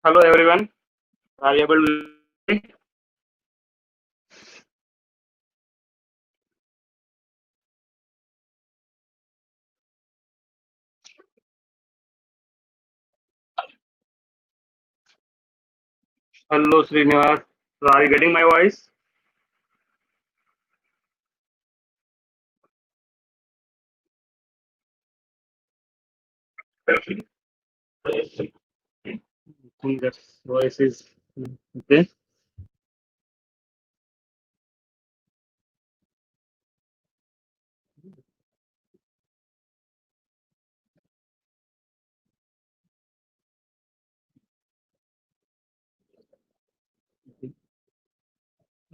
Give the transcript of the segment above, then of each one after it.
Hello everyone. Are you able to hear me? Hello Srinivas. So are you getting my voice? I think that voice is okay.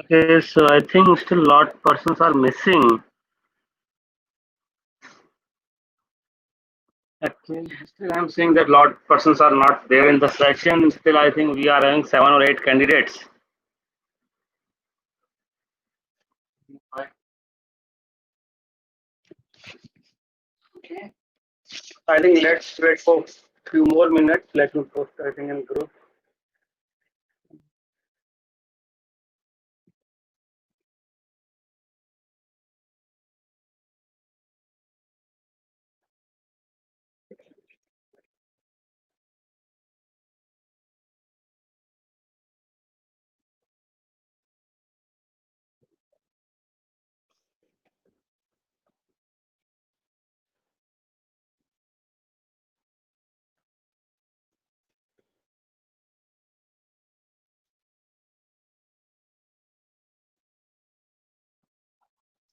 Okay, so I think still lot persons are missing. Actually, still I'm seeing that lot persons are not there in the session. Still, I think we are having 7 or 8 candidates. Okay. I think let's wait for few more minutes. Let me post everything in group.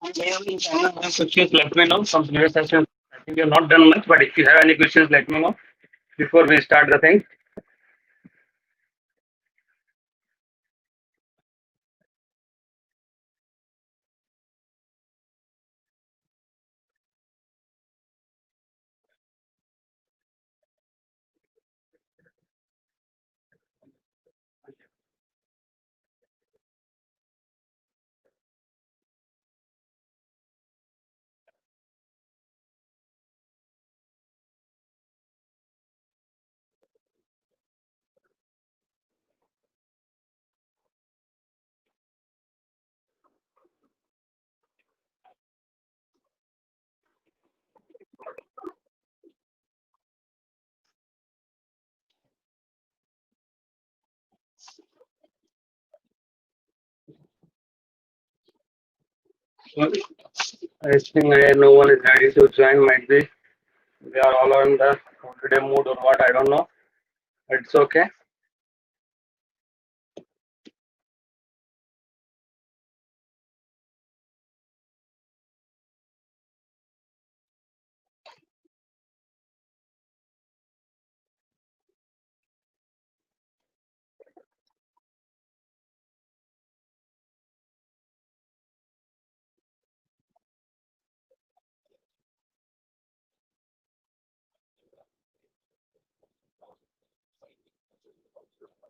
Questions, let me know. From previous session, I think you have not done much, but if you have any questions, let me know before we start the thing. So, I think no one is ready to join. Might be they are all on the holiday mood or what? I don't know. It's okay.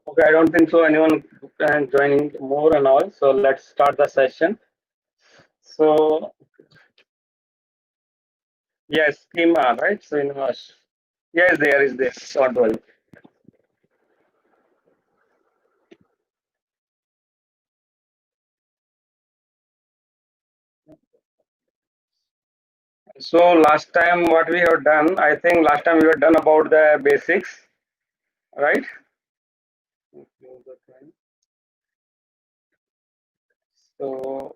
Okay, I don't think so. Anyone can joining more and all. So let's start the session. So yes, schema, right? So Srinivas. Yes, there is this. Don't worry. So last time what we have done, I think last time we have done about the basics, right? So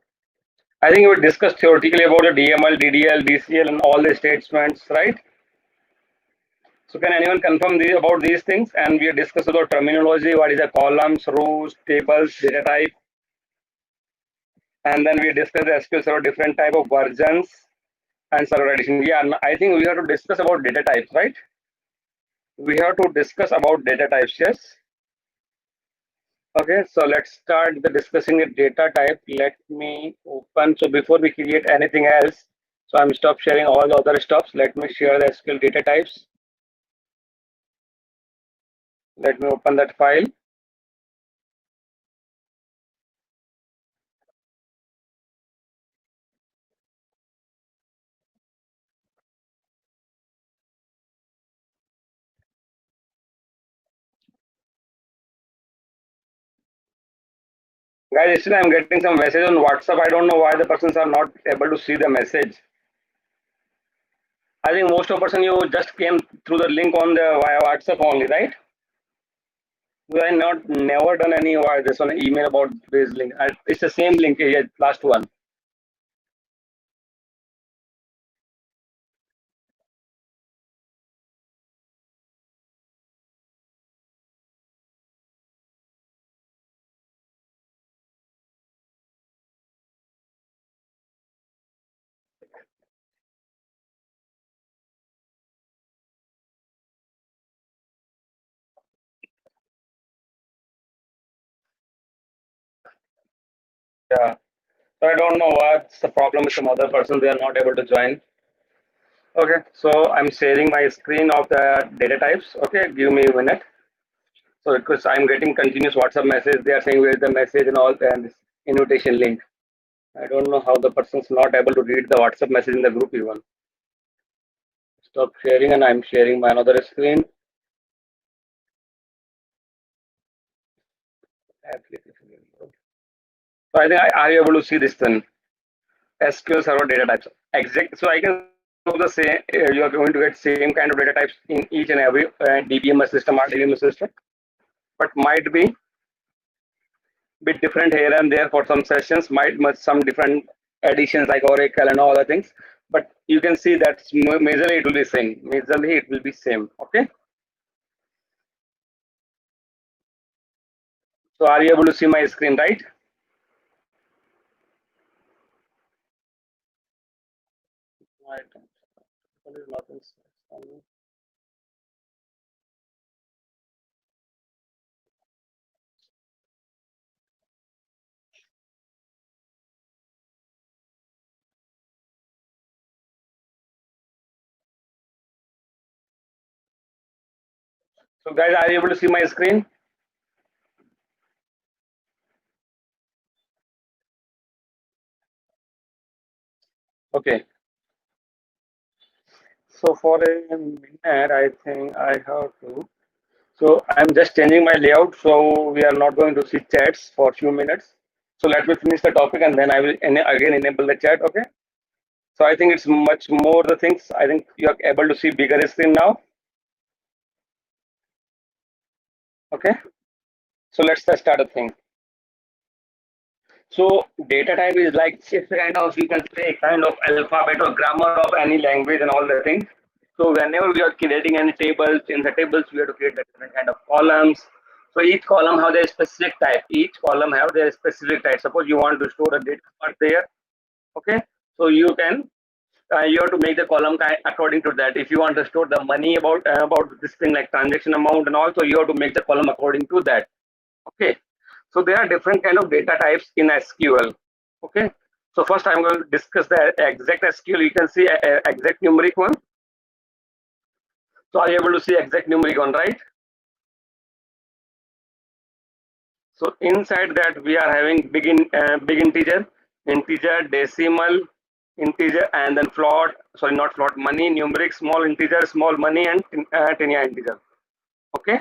I think we discussed theoretically about the DML, DDL, DCL, and all the statements, right? So can anyone confirm about these things? And we discussed about terminology, what is the columns, rows, tables, data type, and then we discussed the SQL Server different type of versions and server edition. Yeah, I think we have to discuss about data types, right? We have to discuss about data types, yes. Okay, so let's start the discussing the data type. Let me open. So before we create anything else, so I'm stop sharing all the other stuffs. Let me share the SQL data types. Let me open that file. Guys, still I'm getting some message on WhatsApp. I don't know why the persons are not able to see the message. I think most of person you just came through the link on the via WhatsApp only, right? I not never done any this on email about this link. It's the same link, last one. Yeah. So I don't know what's the problem with some other person. They are not able to join. Okay. So I'm sharing my screen of the data types. Okay. Give me a minute. So because I'm getting continuous WhatsApp message, they are saying where is the message and all and this invitation link. I don't know how the person's not able to read the WhatsApp message in the group even. Stop sharing and I'm sharing my another screen. So I think are you able to see this then? SQL Server data types. Exact. So I can do the same. You are going to get same kind of data types in each and every DBMS system or DBMS system, but might be bit different here and there for some sessions. Might some different additions like Oracle and all other things. But you can see that majorly it will be same. Majorly it will be same. Okay. So are you able to see my screen, right? Right. So guys, are you able to see my screen? Okay. So for a minute, I think I have to. So I'm just changing my layout. So we are not going to see chats for a few minutes. So let me finish the topic and then I will again enable the chat. Okay. So I think it's much more the things. I think you are able to see bigger screen now. Okay. So let's start a thing. So data type is like it's kind of you can say kind of alphabet or grammar of any language and all the things. So whenever we are creating any tables, in the tables we have to create a different kind of columns. So each column have their specific type. Each column have their specific type. Suppose you want to store a data part there. Okay. So you have to make the column according to that. If you want to store the money about this thing like transaction amount and also you have to make the column according to that. Okay. So there are different kind of data types in SQL. Okay. So first I'm going to discuss the exact SQL. You can see exact numeric one. So are you able to see exact numeric one, right? So inside that we are having big integer, decimal, integer, and then float. Sorry, not float. Money, numeric, small integer, small money, and tiny integer. Okay.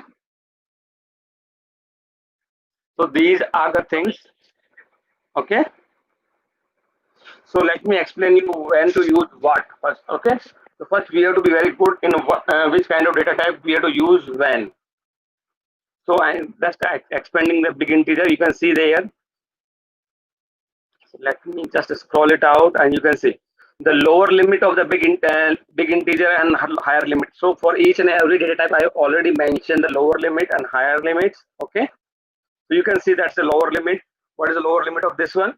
So these are the things. Okay. So let me explain you when to use what first. Okay. So first we have to be very good in which kind of data type we have to use when. So I'm just expanding the big integer. You can see there. So let me just scroll it out, and you can see the lower limit of the big integer and higher limit. So for each and every data type, I have already mentioned the lower limit and higher limits. Okay. So you can see that's the lower limit. What is the lower limit of this one?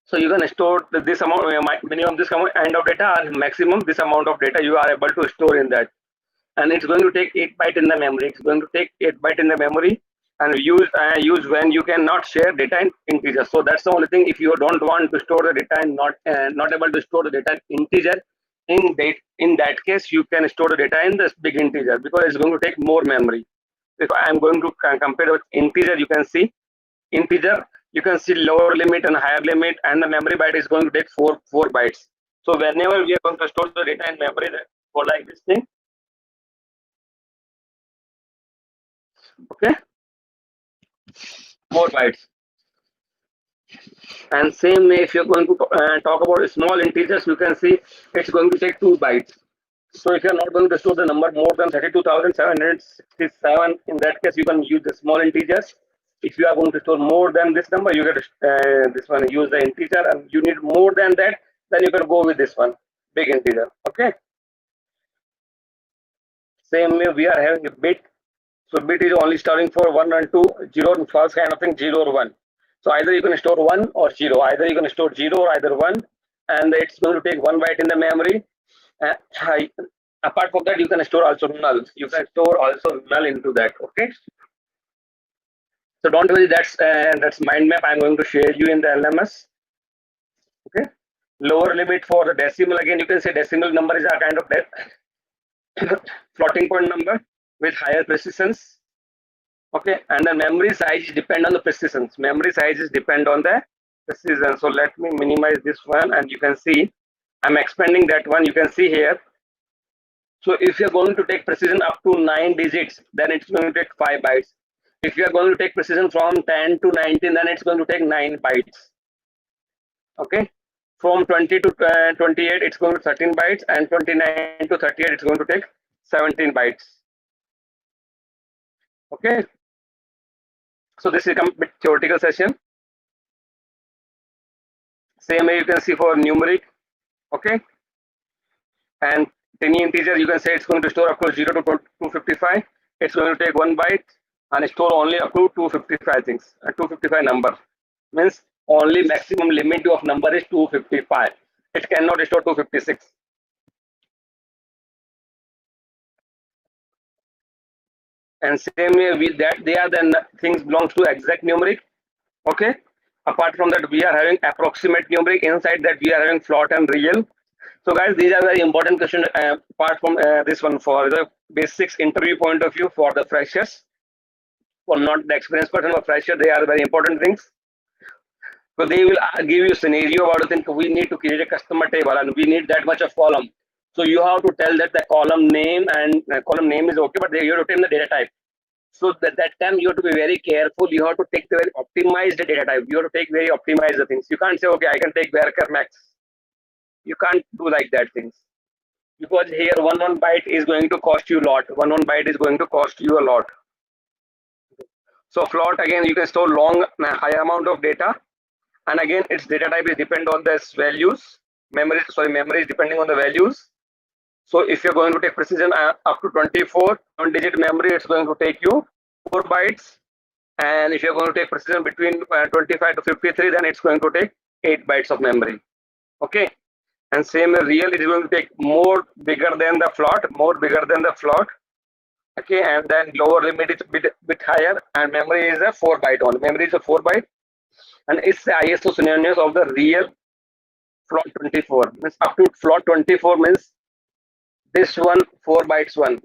So you can store this amount, minimum this amount end of data, or maximum this amount of data you are able to store in that. And it's going to take 8 byte in the memory. It's going to take 8 byte in the memory and use when you cannot share data in integer. So that's the only thing. If you don't want to store the data and not able to store the data in integer, in that case you can store the data in this big integer because it's going to take more memory. If I'm going to compare with integer, you can see integer, you can see lower limit and higher limit, and the memory byte is going to take four bytes. So whenever we are going to store the data in memory for like this thing, okay, 4 bytes. And same way, if you're going to talk about small integers, you can see it's going to take 2 bytes. So if you're not going to store the number more than 32,767, in that case, you can use the small integers. If you are going to store more than this number, you get this one, use the integer, and you need more than that, then you can go with this one, big integer. Okay. Same way, we are having a bit. So bit is only storing for 1 and 2, 0 and false kind of thing, 0 or 1. So either you can store 1 or 0. Either you can store 0 or either 1, and it's going to take 1 byte in the memory. Apart from that, you can store also nulls. You can store also null into that. Okay. So don't worry, that's mind map I'm going to share you in the LMS. Okay. Lower limit for the decimal, again you can say decimal number is a kind of floating point number with higher precisions. Okay, and the memory size depend on the precision. Memory sizes depend on the precision. So let me minimize this one, and you can see I'm expanding that one. You can see here. So if you're going to take precision up to 9 digits, then it's going to take 5 bytes. If you're going to take precision from 10 to 19, then it's going to take 9 bytes. Okay, from 20 to 28, it's going to 13 bytes, and 29 to 38, it's going to take 17 bytes. Okay. So this is a bit theoretical session. Same way you can see for numeric. Okay. And any integer, you can say it's going to store up to 0 to 255. It's going to take 1 byte and store only up to 255 things. 255 number means only maximum limit of number is 255. It cannot store 256. And same way with that, they are the things belongs to exact numeric. Okay. Apart from that, we are having approximate numeric. Inside that, we are having float and real. So guys, these are very important questions apart from this one for the basics interview point of view for the freshers. For not the experienced person or fresher, they are very important things. So they will give you scenario about the thing. We need to create a customer table and we need that much of column. So you have to tell that the column name and column name is okay, but you have to tell the data type. So that time you have to be very careful. You have to take the very optimized data type. You have to take very optimized the things. You can't say, okay, I can take Varchar max. You can't do like that things. Because here one byte is going to cost you a lot. One byte is going to cost you a lot. So float, again, you can store long, high amount of data. And again, its data type is depend on this values. Memory is depending on the values. So if you're going to take precision up to 24 1-digit memory, it's going to take you 4 bytes. And if you're going to take precision between 25 to 53, then it's going to take 8 bytes of memory. Okay. And same real, it is going to take more bigger than the float, okay, and then lower limit is a bit higher, and memory is a 4 byte only. Memory is a 4 byte, and it's the ISO synonymous of the real float 24. Means up to float 24 means this one 4 bytes 1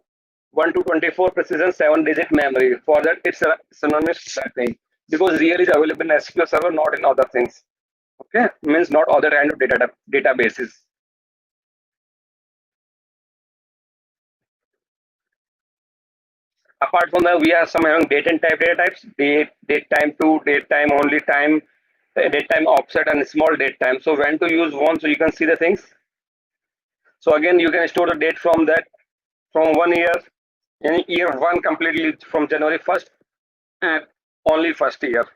to 24 precision 7-digit memory. For that, it's a synonymous that thing because real is available in SQL Server, not in other things. Okay, means not other kind of databases. Apart from that, we have some having date and type data types: date time to, date time only time, date time offset, and small date time. So when to use one, so you can see the things. So again, you can store the date from that from 1 year, any year 1 completely from January 1st and only first year,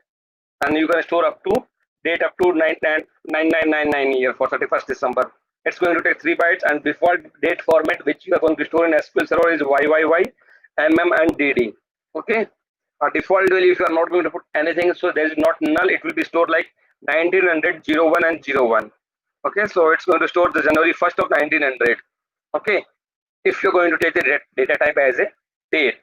and you can store up to date up to 9999 year for 31st December. It's going to take 3 bytes, and default date format which you are going to store in SQL Server is YYY, MM, and DD. Okay. Default value, if you are not going to put anything, so there is not null, it will be stored like 1900 01 and 01. Okay, so it's going to store the January 1st of 1900. Okay, if you're going to take the data type as a date.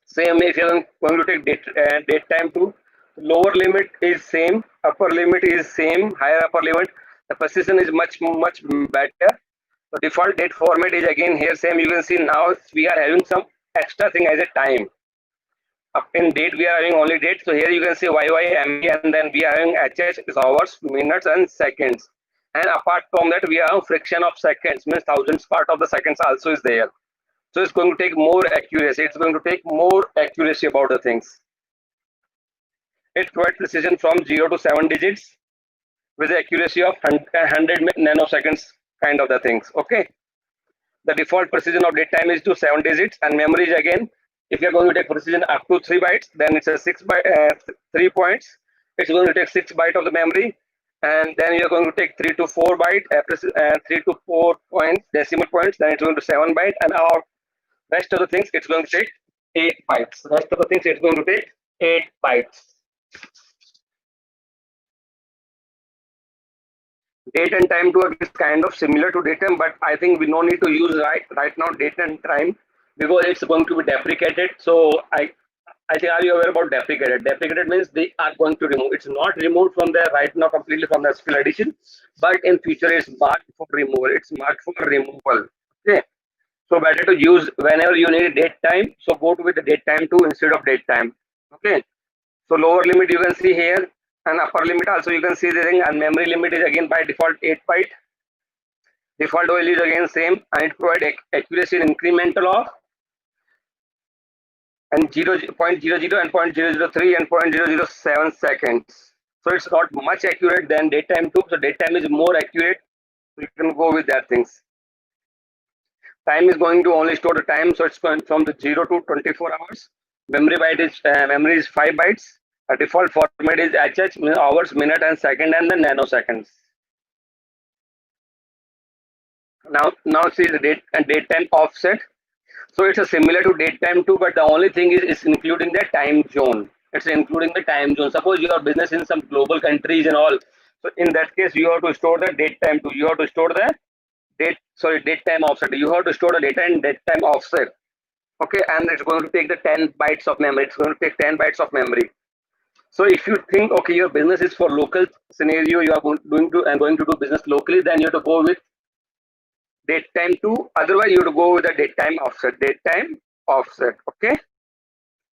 Same if you're going to take date time to, lower limit is same, upper limit is same, higher upper limit, the precision is much better. The default date format is again here same. You can see now we are having some extra thing as a time. Up in date we are having only date. So here you can see YYME, and then we are having HS is hours, minutes, and seconds. And apart from that, we have fraction of seconds, means thousands part of the seconds also is there. So it's going to take more accuracy. It's going to take more accuracy about the things. It provides precision from 0 to 7 digits with the accuracy of 100 nanoseconds kind of the things. Okay. The default precision of date time is to 7 digits, and memory is again, if you're going to take precision up to 3 bytes, then it's a 3 points. It's going to take 6 bytes of the memory, and then you're going to take 3 to 4 byte, 3 to 4 points, decimal points, then it's going to 7 byte, and our rest of the things it's going to take 8 bytes. Rest of the things it's going to take 8 bytes. Date and time to is kind of similar to date time, but I think we no need to use right now date and time because it's going to be deprecated. So I think, are you aware about deprecated? Deprecated means they are going to remove. It's not removed from there right now completely from the SQL edition, but in future it's marked for removal. It's marked for removal. Okay. So better to use whenever you need date time. So go to with the date time too instead of date time. Okay. So lower limit you can see here, and upper limit also you can see the thing, and memory limit is again by default 8 byte. Default value is again same, and it provides accuracy in incremental of and 0.00 and 0.003 and 0.007 seconds. So it's not much accurate than date time too. So date time is more accurate. So you can go with that things. Time is going to only store the time, so it's going from the 0 to 24 hours. Memory is 5 bytes. A default format is HH, hours, minute, and second, and then nanoseconds. Now see the date and date time offset. So it's a similar to date time too, but the only thing is it's including the time zone. It's including the time zone. Suppose your business in some global countries and all. So in that case, you have to store the date time too. You have to store the date time offset. You have to store the data and date time offset. Okay, and it's going to take the 10 bytes of memory. It's going to take 10 bytes of memory. So if you think, okay, your business is for local scenario, you are going to do business locally, then you have to go with date time too. Otherwise, you have to go with the date time offset. Date time offset. Okay.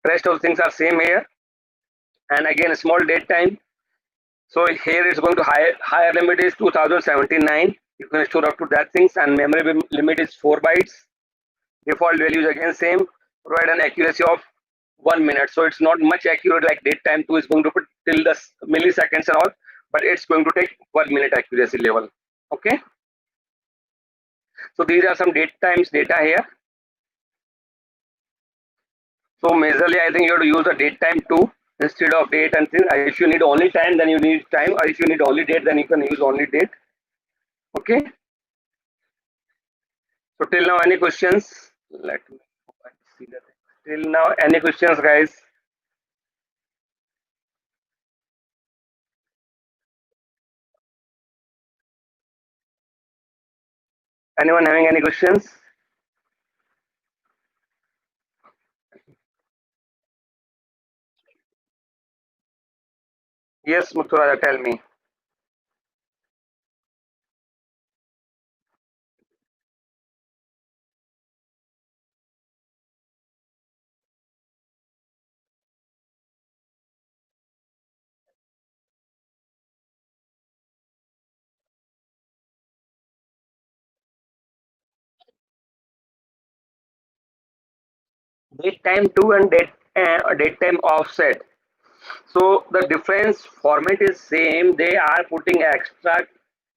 Rest of the things are same here. And again, a small date time. So here it's going to higher limit is 2079. You can store up to that things, and memory limit is 4 bytes. Default values again same. Provide an accuracy of 1 minute. So it's not much accurate like date time 2 is going to put till the milliseconds and all, but it's going to take 1 minute accuracy level. Okay. So these are some date times data here. So majorly I think you have to use the date time 2 instead of date and thing. If you need only time, then you need time, or if you need only date, then you can use only date. Okay. So till now, any questions? Let me see that. Till now, any questions, guys? Anyone having any questions? Yes, Muthuraja, tell me. Date time 2 and date time offset. So the difference format is same. They are putting extra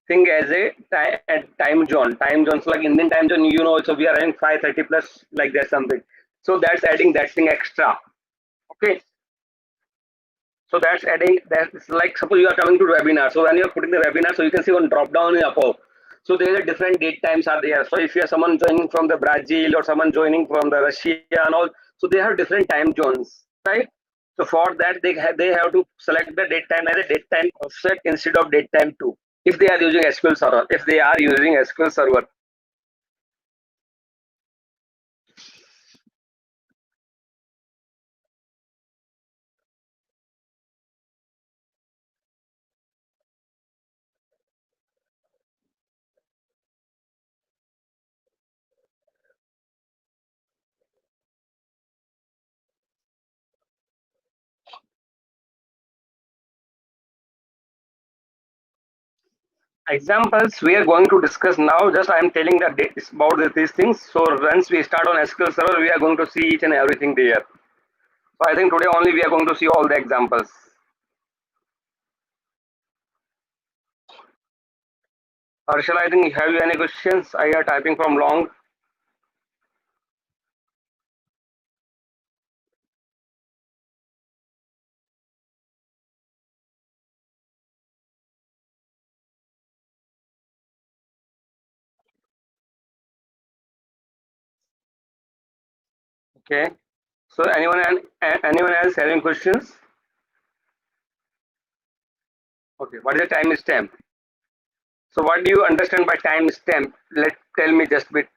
thing as a time zone. Time zones like Indian time zone, you know. So we are having 5:30 plus like that something. So that's adding that thing extra. Okay. So that's adding that's like suppose you are coming to webinar. So when you are putting the webinar, so you can see one drop down in above. So there are different date times are there. So if you are someone joining from the Brazil or someone joining from the Russia and all, so they have different time zones, right? So for that they have to select the date time as a date time offset instead of date time 2. If they are using SQL Server, if they are using SQL Server. Examples we are going to discuss now. Just I am telling that it's about these things. So once we start on SQL Server, we are going to see each and everything there. So I think today only we are going to see all the examples. Arshal, I think have you any questions? I are typing from long. Okay. So anyone else having questions? Okay. What is the timestamp? So what do you understand by timestamp? Tell me just bit.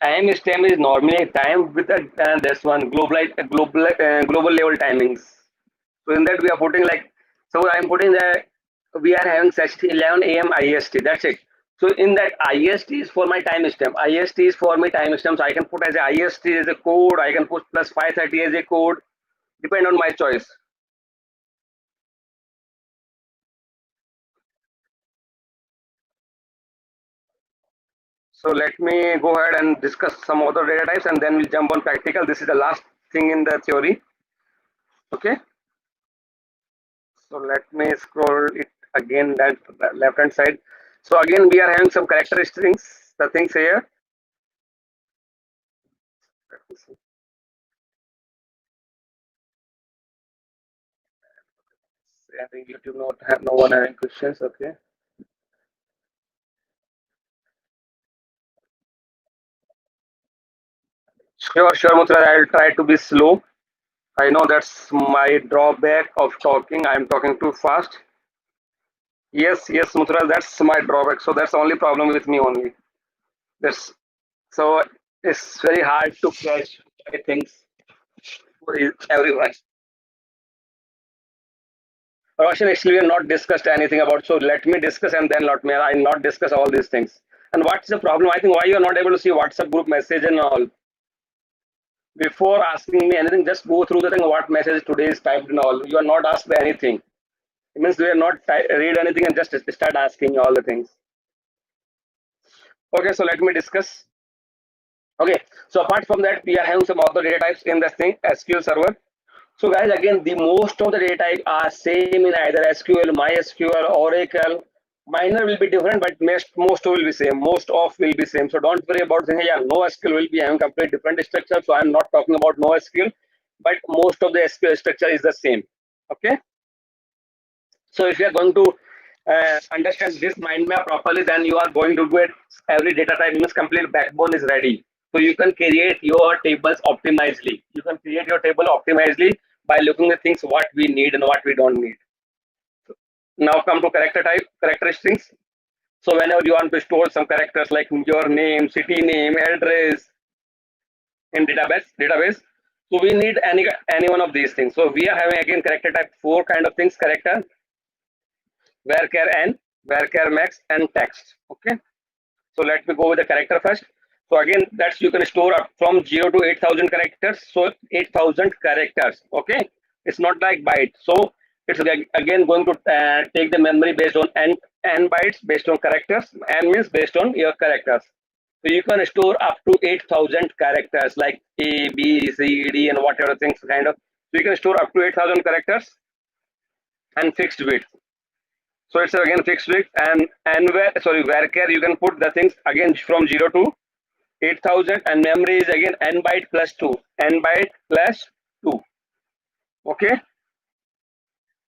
Timestamp is normally time with a this one global level timings. So in that we are putting like, so I'm putting the, we are having such 11 a.m. IST. That's it. So in that IST is for my timestamp. IST is for my timestamp. So I can put as a IST as a code. I can put plus 530 as a code. Depend on my choice. So let me go ahead and discuss some other data types and then we'll jump on practical. This is the last thing in the theory. Okay. So let me scroll it again, that left hand side. So again, we are having some characteristics, the things here. I think YouTube not have no one having questions. Okay. Sure, Mutra. I'll try to be slow. I know that's my drawback of talking. I'm talking too fast. Yes, Mutra. That's my drawback. So that's the only problem with me only. That's so it's very hard to catch things for everyone. Roshan, actually, we have not discussed anything about. So let me discuss and then let me. I not discuss all these things. And what's the problem? I think why you are not able to see WhatsApp group message and all. Before asking me anything, just go through the thing. What message today is typed and all. You are not asked anything. It means we are not read anything and just start asking all the things. Okay, so let me discuss. Okay, so apart from that, we are having some other data types in this thing, SQL Server. So guys, again, the most of the data type are same in either SQL, MySQL, Oracle. Minor will be different, but most will be same. Most of will be same. So don't worry about saying, yeah, NoSQL will be having complete different structure. So I'm not talking about NoSQL, but most of the SQL structure is the same. Okay. So if you are going to understand this mind map properly, then you are going to get every data type means complete backbone is ready. So you can create your tables optimizely. You can create your table optimizely by looking at things what we need and what we don't need. Now come to character type characteristics. So whenever you want to store some characters like your name, city name, address in database. So we need any one of these things. So we are having again character type four kind of things: character, varchar n, varchar max, and text. Okay. So let me go with the character first. So again, that's you can store up from 0 to 8,000 characters. So 8,000 characters. Okay. It's not like byte. So it's again going to take the memory based on n bytes based on characters. N means based on your characters. So you can store up to 8,000 characters like A, B, C, D, and whatever things kind of. So you can store up to 8,000 characters and fixed width. So it's again fixed width and where sorry varchar you can put the things again from 0 to 8,000 and memory is again n byte plus 2 n byte plus 2. Okay.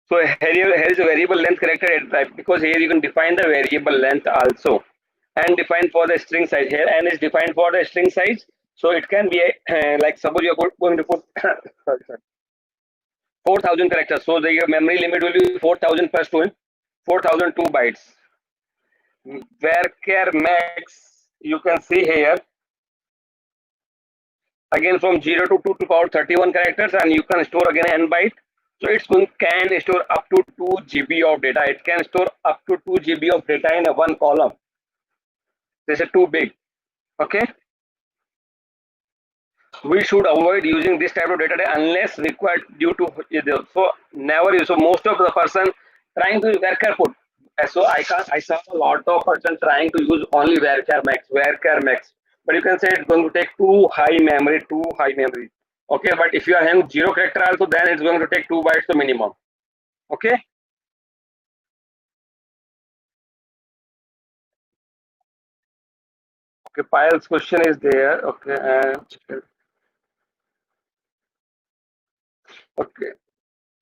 So here is a variable length character type because here you can define the variable length also and define for the string size. Here n is defined for the string size. So it can be like suppose you are going to put sorry 4,000 characters. So the memory limit will be 4,000 plus 2 4,002 bytes. Varchar max you can see here again from 0 to 2 to power 31 characters and you can store again n byte. So it's going can store up to 2 GB of data. It can store up to 2 GB of data in a one column. This is too big. Okay. We should avoid using this type of data unless required due to so never use. So most of the person trying to varchar put So I saw a lot of person trying to use only varchar max. But you can say it's going to take too high memory. Okay, but if you are having zero character also, then it's going to take 2 bytes to minimum. Okay. Okay, Payal's question is there. Okay, and okay,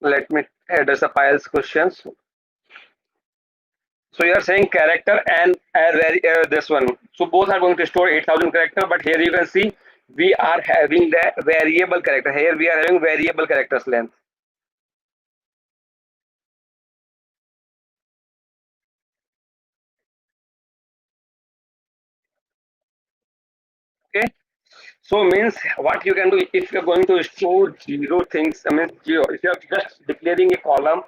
let me address the Payal's questions. So you are saying character and this one. So both are going to store 8,000 character, but here you can see we are having the variable character. Here we are having variable characters length. Okay. So means what you can do if you're going to store zero things, I mean zero, if you're just declaring a column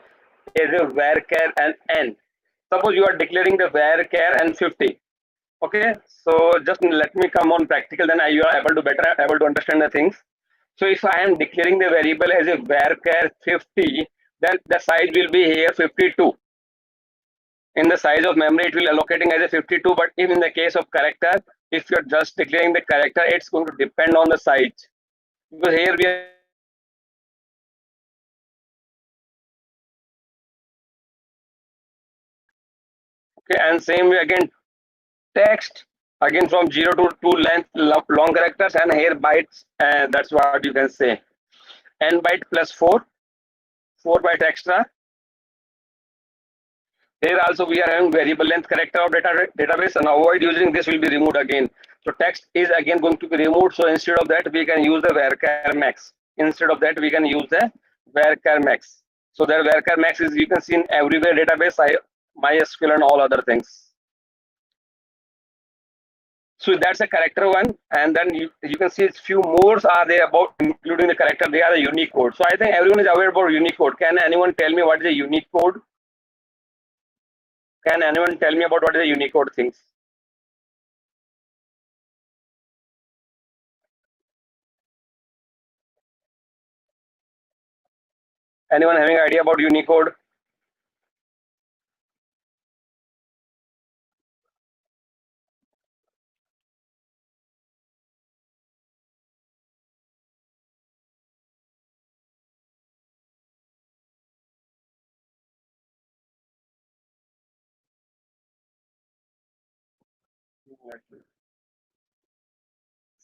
as a varchar and n. Suppose you are declaring the varchar and 50. Okay, so just let me come on practical, then you are able to understand the things. So if I am declaring the variable as a varchar 50, then the size will be here 52. In the size of memory, it will allocating as a 52. But if in the case of character, if you're just declaring the character, it's going to depend on the size. Because here we are okay, and same way again text again from 0 to 2 length long characters and here bytes. That's what you can say. N byte plus 4, 4 byte extra. Here also we are having variable length character of database and avoid using this will be removed again. So text is again going to be removed. So instead of that we can use the varchar max. Instead of that we can use the varchar max. So the varchar max is you can see in everywhere database, MySQL and all other things. So that's a character one, and then you can see few more are there about including the character. They are the Unicode. So I think everyone is aware about Unicode. Can anyone tell me what is a Unicode? Can anyone tell me about what is the Unicode things? Anyone having idea about Unicode?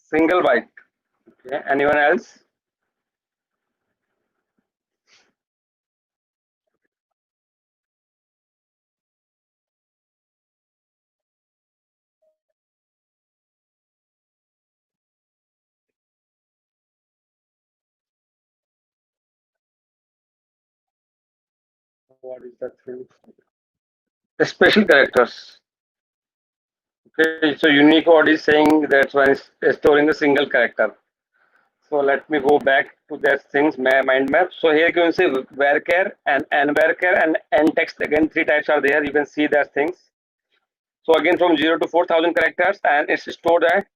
Single byte. Okay. Anyone else? What is that thing? The special characters. Okay. So Unicode is saying that one is storing a single character. So let me go back to that things mind map. So here you can see varchar and nvarchar and ntext. Again, three types are there. You can see that things. So again, from 0 to 4,000 characters, and it's stored at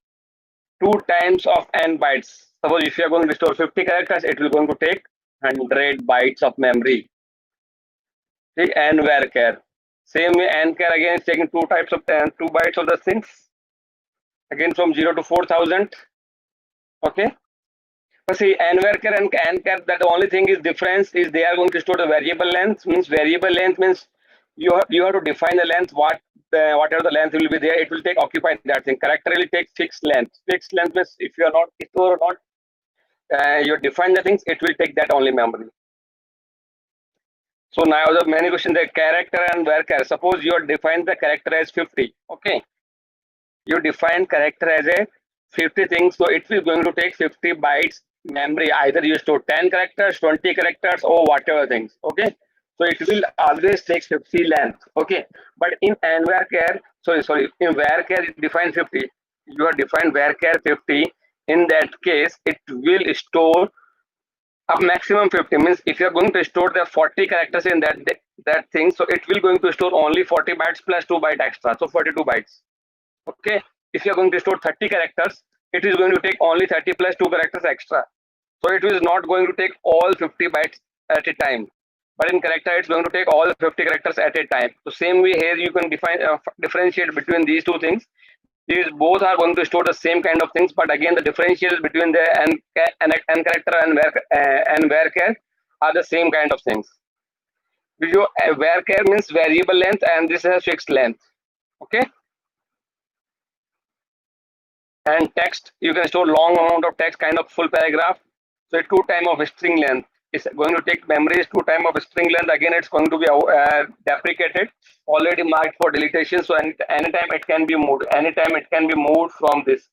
2 times of n bytes. Suppose if you are going to store 50 characters, it will going to take 100 bytes of memory. Okay, nvarchar. Same way, nchar again is taking 2 types of 2 bytes of the things. Again, from 0 to 4,000. Okay. See, nvarchar and nchar, that the only thing is difference is they are going to store the variable length. Means variable length means you have to define the length. Whatever the length will be there, it will take occupy that thing. Character will take fixed length. Fixed length means if you are not store or not, you define the things, it will take that only memory. So now the many questions the character and varchar. Suppose you are defined the character as 50. Okay, you define character as a 50 things, so it will going to take 50 bytes memory. Either you store 10 characters, 20 characters, or whatever things. Okay, so it will always take 50 length. Okay, but in nvarchar, sorry, in varchar it define 50. You have defined varchar 50. In that case, it will store a maximum 50. Means if you are going to store the 40 characters in that thing, so it will going to store only 40 bytes plus 2 byte extra, so 42 bytes. Okay, if you are going to store 30 characters, it is going to take only 30 plus 2 characters extra. So it is not going to take all 50 bytes at a time. but in character it's going to take all 50 characters at a time. So same way here you can define differentiate between these two things. These both are going to store the same kind of things, but again the differentials between the n character and varchar are the same kind of things. Varchar means variable length, and this has fixed length. Okay. And text, you can store long amount of text, kind of full paragraph. So 2 times of string length is going to take memory is 2 times of string length. Again, it's going to be deprecated, already marked for deletion. So anytime it can be moved, anytime it can be moved from this.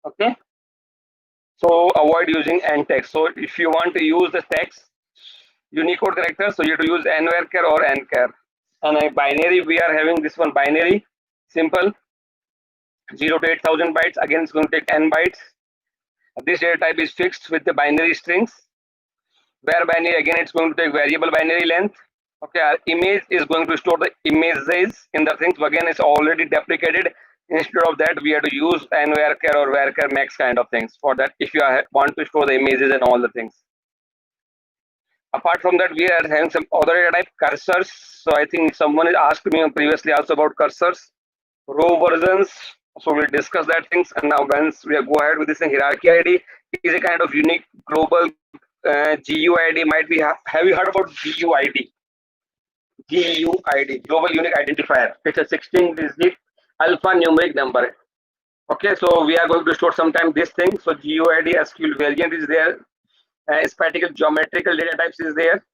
Okay. So avoid using n text. So if you want to use the text Unicode character, so you have to use nvarchar or nchar. And a binary, we are having this one binary, simple, 0 to 8000 bytes. Again, it's going to take n bytes. This data type is fixed with the binary strings. Where binary, again, it's going to take variable binary length. Okay, our image is going to store the images in the things. Again, it's already deprecated. Instead of that, we have to use nvarchar or varchar max kind of things for that if you want to store the images and all the things. Apart from that, we are having some other data type, cursors. So I think someone has asked me previously also about cursors, row versions. So we'll discuss that things. And now once we go ahead with this, hierarchy ID is a kind of unique global GUID. Might be have you heard about GUID? GUID, global unique identifier. It's a 16-digit alphanumeric number. Okay, so we are going to store sometime this thing. So GUID SQL variant is there. Spatial geometrical data types is there.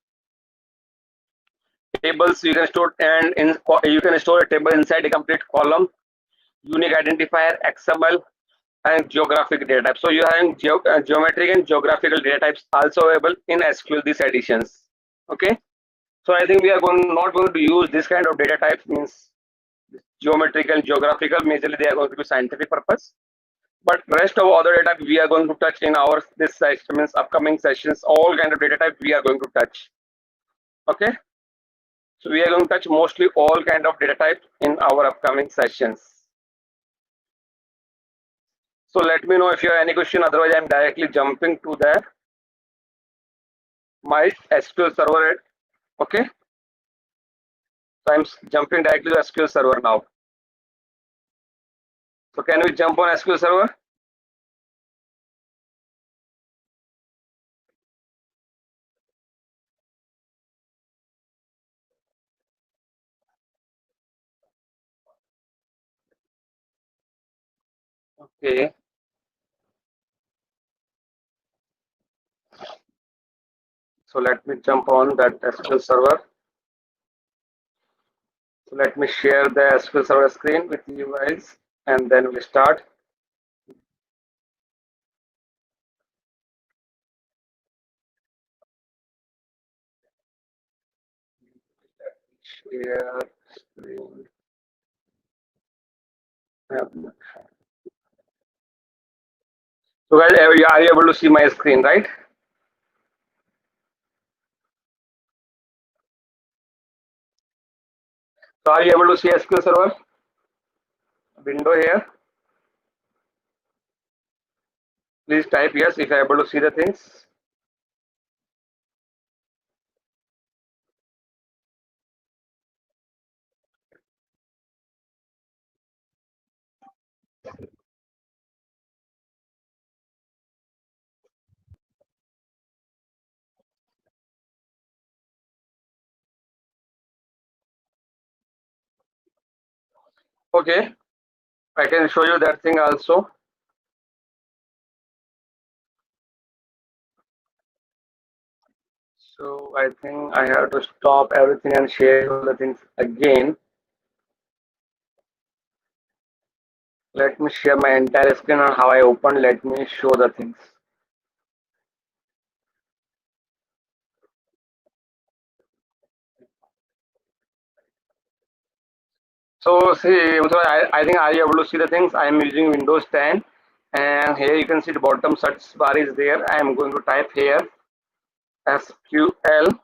Tables you can store, and you can store a table inside a complete column. Unique identifier, XML, and geographic data types. So you have geometric and geographical data types also available in SQL, these additions. Okay. So I think we are not going to use this kind of data types, means geometrical, geographical. Majorly they are going to be scientific purpose. But rest of other data we are going to touch in our this session, means upcoming sessions. All kind of data type we are going to touch. Okay. So we are going to touch mostly all kind of data types in our upcoming sessions. So let me know if you have any question. Otherwise, I'm directly jumping to my SQL Server. Okay. So I'm jumping directly to SQL Server now. So can we jump on SQL Server? Okay. So let me jump on that SQL Server. So let me share the SQL Server screen with you guys, and then we start. Share screen. So guys, are you able to see my screen, right? So are you able to see SQL Server window here? Please type yes if you are able to see the things. Okay, I can show you that thing also. So I think I have to stop everything and share all the things again. Let me share my entire screen on how I open. Let me show the things. So see, I think are you able to see the things? I am using Windows 10, and here you can see the bottom search bar is there. I am going to type here SQL.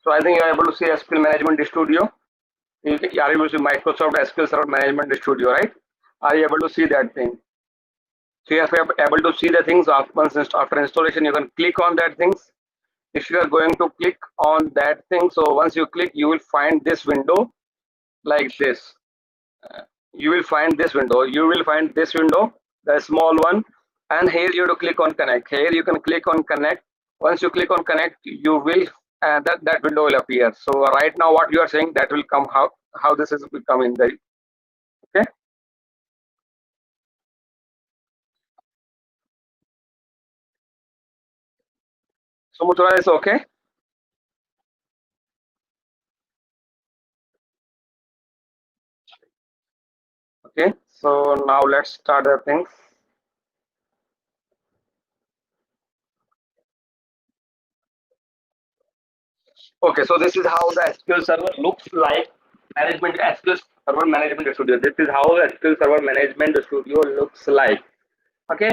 So I think you are able to see SQL Management Studio. You are able to see Microsoft SQL Server Management Studio, right? Are you able to see that thing? So if you are able to see the things after installation, you can click on that things. if you are going to click on that thing, so once you click, you will find this window like this. You will find this window. You will find this window, the small one, and here you have to click on connect. Here you can click on connect. Once you click on connect, you will that window will appear. So right now, what you are saying, that will come how this is becoming there. Okay. So Muthura is okay. Okay. So now let's start the things. Okay, so this is how the SQL Server looks like. Management SQL Server Management Studio. This is how the SQL Server Management Studio looks like. Okay,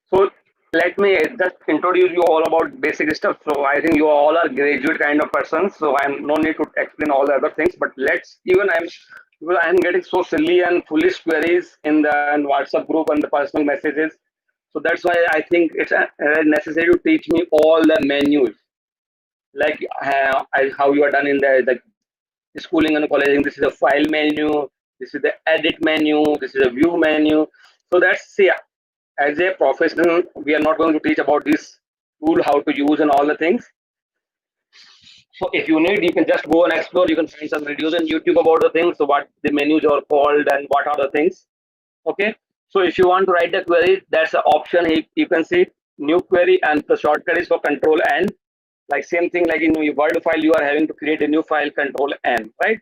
so let me just introduce you all about basic stuff. So I think you all are graduate kind of persons, so I'm no need to explain all the other things. But let's I'm getting so silly and foolish queries in the WhatsApp group and the personal messages. So that's why I think it's necessary to teach me all the menus, like how you are done in the schooling and college. This is a file menu, this is the edit menu, this is a view menu. So that's, yeah, as a professional, we are not going to teach about this tool, how to use and all the things. So if you need, you can just go and explore. You can find some videos on YouTube about the things, so what the menus are called and what are the things. Okay, so if you want to write the query, that's the option. You can see new query, and the shortcut is for control N. Like same thing, like in your Word file, you are having to create a new file, control N, right?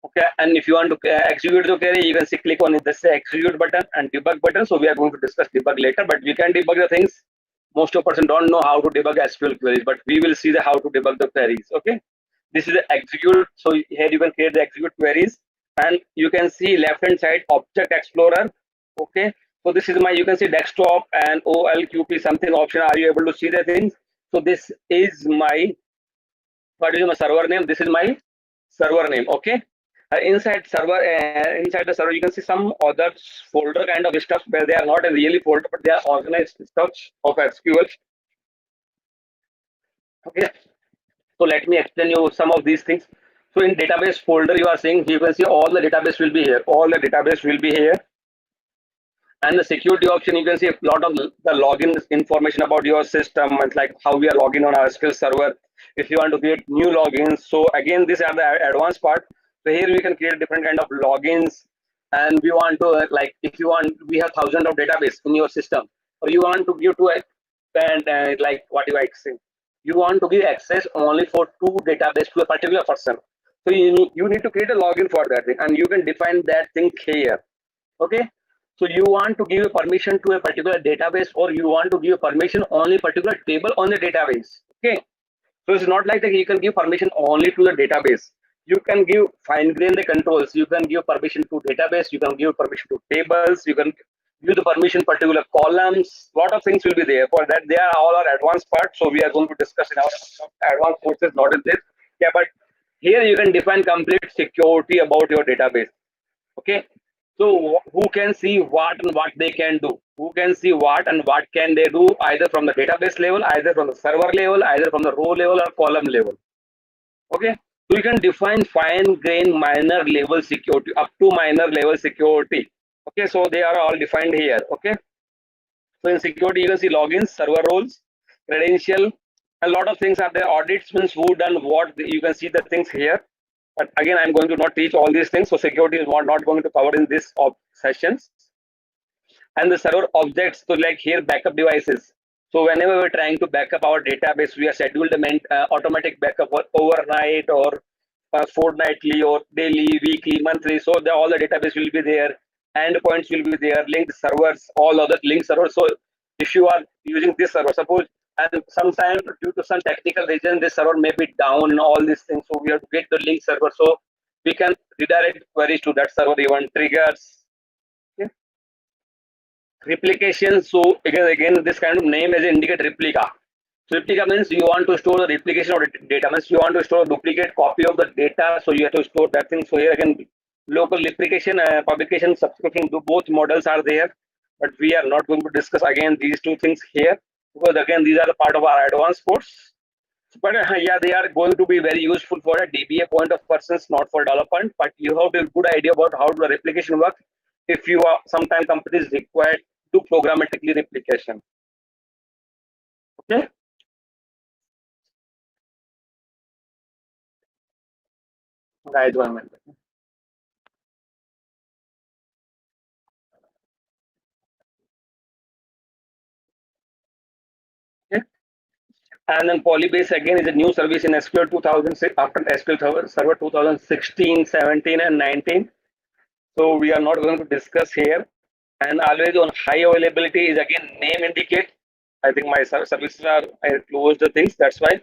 Okay, and if you want to execute the query, you can see click on the say execute button and debug button. So we are going to discuss debug later, but we can debug the things. Most of person don't know how to debug SQL queries, but we will see the how to debug the queries. Okay, this is the execute. So here you can create the execute queries, and you can see left hand side Object Explorer. Okay, so this is my, you can see desktop and OLQP something option. Are you able to see the things? So this is my, what is my server name? This is my server name. Okay, inside the server, you can see some other folder kind of stuff where they are not a really folder, but they are organized stuff of SQL. Okay, so let me explain you some of these things. So in database folder, you are seeing, you can see all the database will be here. All the database will be here. And the security option, you can see a lot of the login information about your system, and like how we are logging on our SQL server. If you want to create new logins, so again, these are the advanced part. So here we can create different kind of logins, and we want to like, if you want, we have thousands of database in your system, or you want to give to a, and like what you are saying, you want to give access only for two database to a particular person. So you need to create a login for that thing, and you can define that thing here. Okay, so you want to give permission to a particular database, or you want to give permission only particular table on the database. Okay, so it's not like that you can give permission only to the database. You can give fine grain the controls. You can give permission to database. You can give permission to tables. You can give the permission particular columns. Lot of things will be there. For that, they are all our advanced parts. So we are going to discuss in our advanced courses, not in this. Yeah, but here you can define complete security about your database. Okay, so who can see what and what they can do? Who can see what and what can they do, either from the database level, either from the server level, either from the row level or column level. Okay, so you can define fine grain minor level security up to minor level security. Okay, so they are all defined here. Okay, so in security, you can see logins, server roles, credential, a lot of things are there. Audits means who done what. You can see the things here. But again, I'm going to not teach all these things. So security is not going to cover in this sessions. And the server objects, so like here backup devices. So whenever we're trying to backup our database, we are scheduled automatic backup overnight or fortnightly or daily, weekly, monthly. So all the database will be there. Endpoints will be there. Linked servers, all other link servers. So if you are using this server, suppose, and sometimes due to some technical reason, this server may be down and all these things. So we have to get the link server. So we can redirect queries to that server, even triggers. Okay. Replication. So again, this kind of name as indicate replica. So replica means you want to store the replication of the data. Means you want to store a duplicate copy of the data. So you have to store that thing. So here again, local replication, publication, subscription, both models are there. But we are not going to discuss again these two things here, because again, these are the part of our advanced course. But yeah, they are going to be very useful for a DBA point of persons, not for development. But you have a good idea about how the replication works. If you are sometimes companies required to programmatically replication. Okay, right one minute. Okay. And then Polybase again is a new service in SQL 2006 after SQL Server 2016, 17, and 19. So we are not going to discuss here. And always on high availability is again name indicate. I think my services are I closed the things. That's why.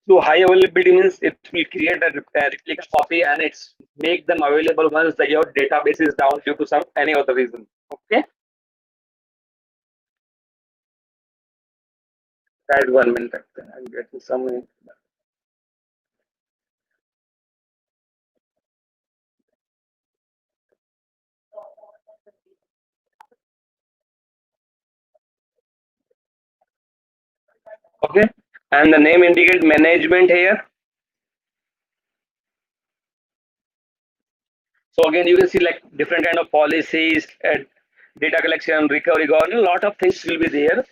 So high availability means it will create a replica copy and it's make them available once your database is down due to some any other reason. Okay, right 1 minute. I'm getting some. Okay, and the name indicate management here. So again, you can see like different kind of policies, data collection, recovery, a lot of things will be there.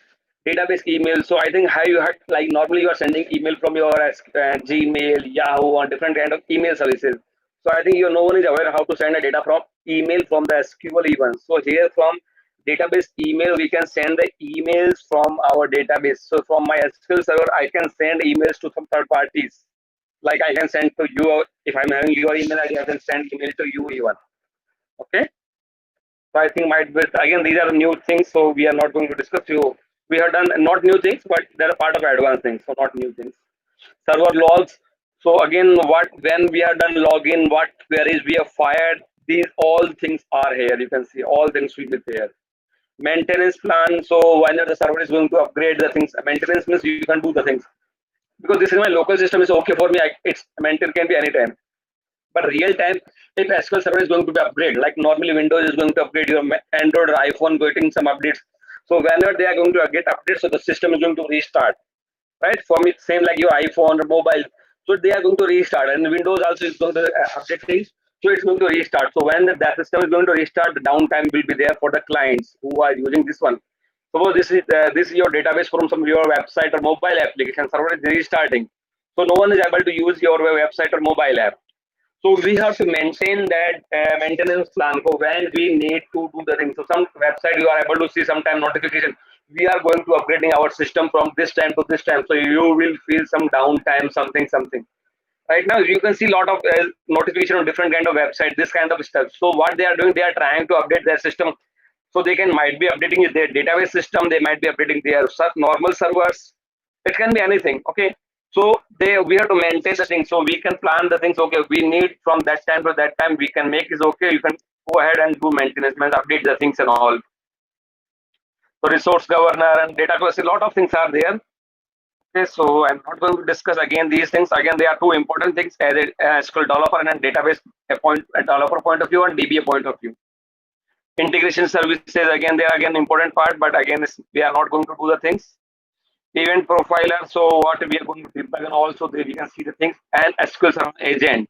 Database email. So I think how you had like normally you are sending email from your Gmail, Yahoo, or different kind of email services. So I think you no one is aware how to send a data from email from the SQL even. So here from database email we can send the emails from our database. So from my SQL server I can send emails to some third parties like I can send to you if I'm having your email ID, I can send email to you even. Okay. So I think might be again these are new things, so we are not going to discuss you. We have done not new things, but they're a part of advanced things, so not new things. Server logs. So again, what when we have done login, what queries we have fired, these all things are here. You can see all things will be there. Maintenance plan. So whenever the server is going to upgrade the things, maintenance means you can do the things because this is my local system is okay for me. It's maintenance can be anytime. But real time, if SQL Server is going to be upgraded, like normally Windows is going to upgrade your Android or iPhone getting some updates. So whenever they are going to get updates, so the system is going to restart, right? For me, same like your iPhone or mobile. So they are going to restart, and Windows also is going to update things. So it's going to restart. So when that system is going to restart, the downtime will be there for the clients who are using this one. Suppose this is your database from some your website or mobile application server is restarting. So no one is able to use your website or mobile app. So we have to maintain that maintenance plan for when we need to do the thing. So some website you are able to see sometime notification. We are going to upgrading our system from this time to this time. So you will feel some downtime, something. Right now you can see a lot of notification on different kind of website, this kind of stuff. So what they are doing, they are trying to update their system. So they can might be updating their database system. They might be updating their normal servers. It can be anything. Okay. So they we have to maintain the thing. So we can plan the things. Okay, we need from that time to that time. We can make is okay. You can go ahead and do maintenance, update the things and all. So resource governor and data class, a lot of things are there. Okay, so I'm not going to discuss again these things. Again, they are two important things as a SQL developer and database a developer point of view and DBA point of view. Integration services again they are again important part, but again we are not going to do the things. Event profiler. So what we are going to debug and also there we can see the things and SQL Server Agent.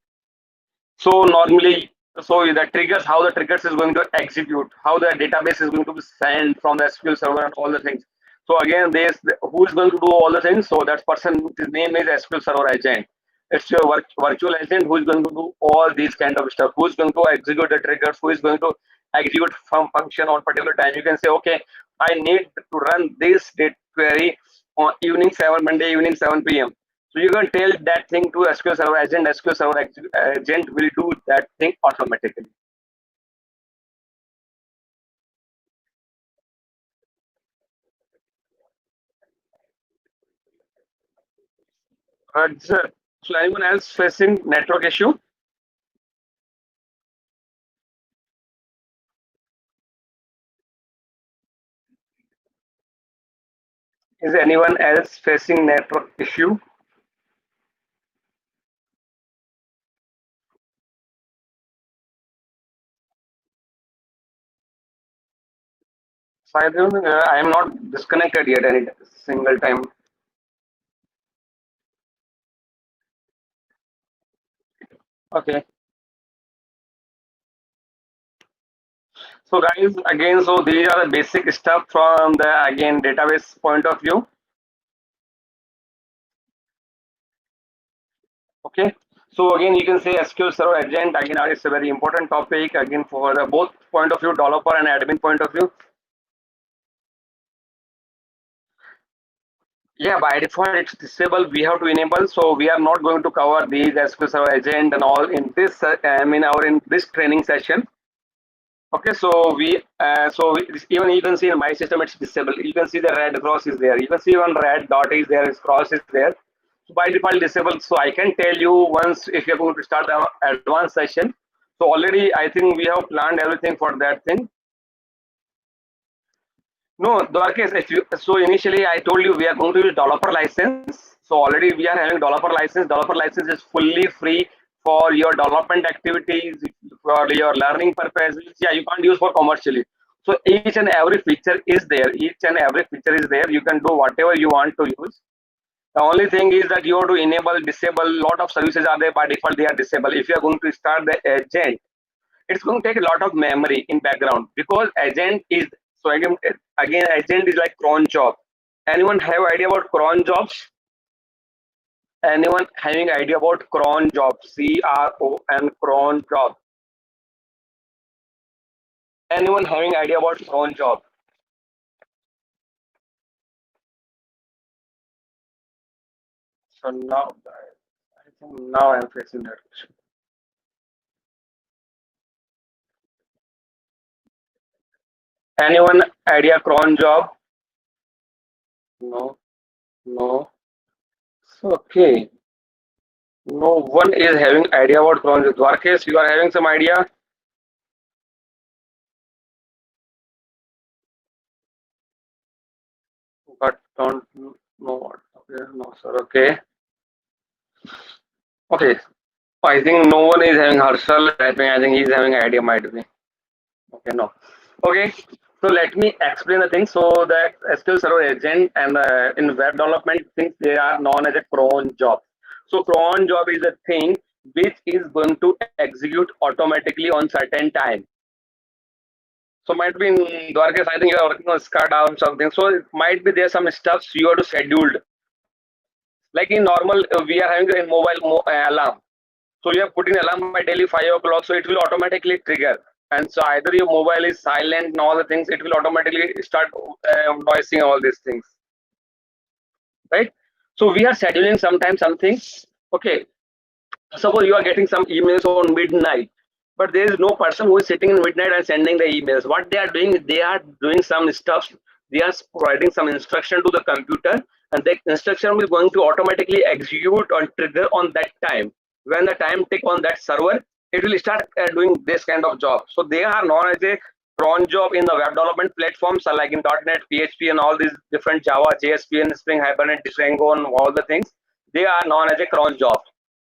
So normally, so the triggers, how the triggers is going to execute, how the database is going to be sent from the SQL Server and all the things. So again, there's who is going to do all the things. So that person, his name is SQL Server Agent. It's your virtual agent who is going to do all these kind of stuff. Who is going to execute the triggers? Who is going to execute some function on particular time? You can say, okay, I need to run this date query on evening 7 Monday evening 7 p.m. So you can tell that thing to SQL Server Agent. SQL Server Agent will do that thing automatically. So anyone else facing network issue? Is anyone else facing network issue? So I am not disconnected yet any single time. Okay. So guys, again, so these are the basic stuff from the again database point of view. Okay. So again, you can say SQL Server Agent. Again, it's a very important topic. Again, for the both point of view, developer and admin point of view. Yeah, by default it's disabled. We have to enable. So we are not going to cover these SQL Server Agent and all in this. I mean, our in this training session. Okay, so even you can see in my system it's disabled. You can see the red cross is there. You can see one red dot is there, is cross is there. So by default disabled. So I can tell you once if you're going to start the advanced session. So already I think we have planned everything for that thing. No, Dwarkesh, if you, so initially I told you we are going to use developer license. So already we are having developer license. Developer license is fully free for your development activities, for your learning purposes. Yeah, you can't use for commercially. So each and every feature is there. Each and every feature is there. You can do whatever you want to use. The only thing is that you have to enable, disable. Lot of services are there by default. They are disabled. If you are going to start the agent, it's going to take a lot of memory in background because agent is so again agent is like cron job. Anyone have idea about cron jobs? Anyone having idea about cron job? CRON cron job? Anyone having idea about cron job? So now I think now I'm facing that question. Anyone idea cron job? No, no. So okay, no one is having idea about cron job. Dwarkesh, you are having some idea, but don't know what. Okay, no sir. Okay. Okay, I think no one is having Harshal typing. I think he's having idea might be. Okay, no. Okay, so let me explain the thing. So the SQL Server Agent and in web development things they are known as a cron job. So cron job is a thing which is going to execute automatically on certain time. So might be in Dwarkesh, I think you are working on SCADA or something. So it might be there some stuff you have to scheduled. Like in normal, we are having a mobile alarm. So you have put in alarm by daily 5 o'clock, so it will automatically trigger. And so either your mobile is silent and all the things, it will automatically start noising all these things, right? So we are scheduling sometimes something. Okay, suppose you are getting some emails on midnight, but there is no person who is sitting in midnight and sending the emails. What they are doing some stuff. They are providing some instruction to the computer, and the instruction will going to automatically execute or trigger on that time. When the time tick on that server, it will start doing this kind of job. So they are known as a cron job in the web development platforms, like in .NET, PHP, and all these different Java, JSPN, Spring Hibernate, Django, and all the things. They are known as a cron job.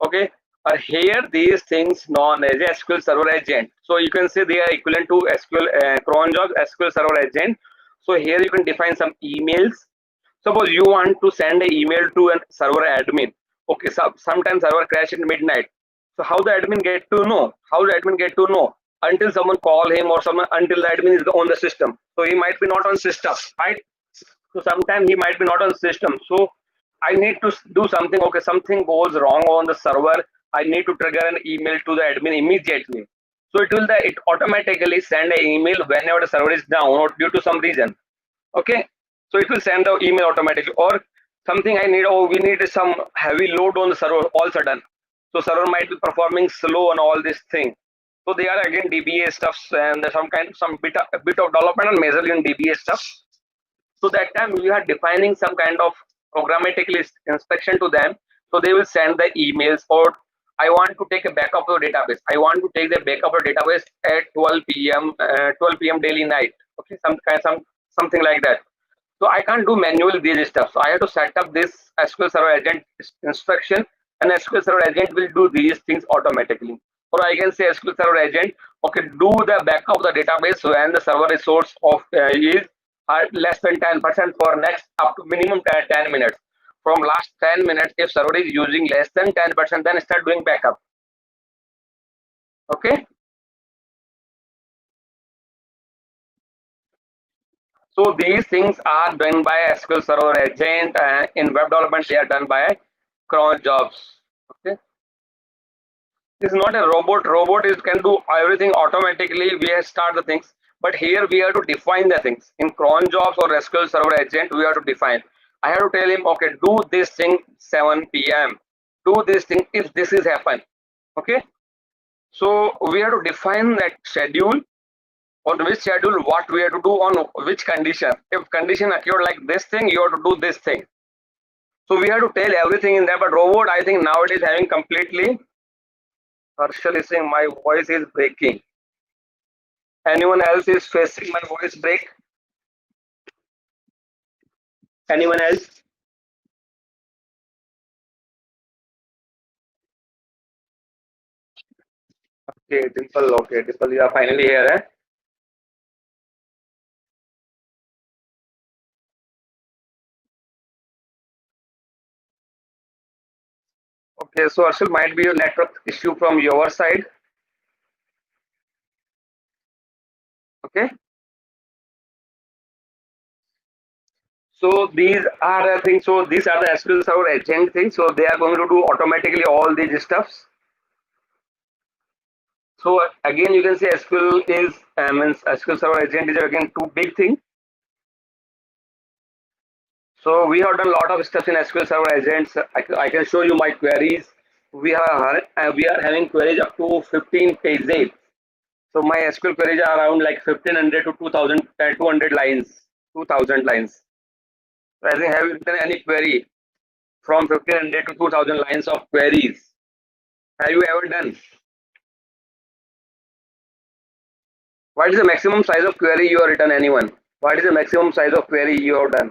Okay, here these things known as SQL Server Agent. So you can say they are equivalent to SQL cron job, SQL Server Agent. So here you can define some emails. Suppose you want to send an email to a server admin. Okay, so sometimes server crash at midnight. So how the admin get to know? How the admin get to know? Until someone call him or someone until the admin is on the system. So he might be not on system, right? So sometimes he might be not on system. So I need to do something. Okay, something goes wrong on the server. I need to trigger an email to the admin immediately. So it automatically send an email whenever the server is down or due to some reason. Okay, so it will send the email automatically. Or something I need. Oh, we need some heavy load on the server all sudden. So server might be performing slow and all this thing. So they are again DBA stuffs and some bit of development and majorly in DBA stuff. So that time we are defining some kind of programmatic instruction to them. So they will send the emails or I want to take a backup of the database. I want to take the backup of the database at 12 p.m. 12 p.m. daily night. Okay, something like that. So I can't do manual these stuff. So I have to set up this SQL Server Agent instruction, and SQL Server Agent will do these things automatically. Or I can say SQL Server Agent, okay, do the backup of the database when the server resource of is less than 10% for next up to minimum 10 minutes. From last 10 minutes, if server is using less than 10%, then start doing backup. Okay. So these things are done by SQL Server Agent. In web development, they are done by cron jobs. Okay. This is not a robot. Robot is can do everything automatically. We have start the things, but here we have to define the things. In cron jobs or SQL Server Agent, we have to define. I have to tell him, okay, do this thing 7 p.m. Do this thing if this is happen. Okay. So we have to define that schedule, on which schedule what we have to do on which condition. If condition occurred like this thing, you have to do this thing. So we have to tell everything in there. But robot, I think nowadays having completely. Harshal is saying my voice is breaking. Anyone else is facing my voice break? Anyone else? Okay, Dimple. Okay, Dimple, you are finally here. Eh? Okay, so Harshal might be a network issue from your side. Okay. So these are the things. So these are the SQL Server agent things. So they are going to do automatically all these stuffs. So again, you can say SQL is means SQL Server Agent is again two big thing. So we have done a lot of stuff in SQL Server Agents. I can show you my queries. We are having queries up to 15 pages. So my SQL queries are around like 1500 to 2000, 200 lines, 2000 lines. So I think have you written any query from 1500 to 2000 lines of queries? Have you ever done? What is the maximum size of query you have written? Anyone? What is the maximum size of query you have done?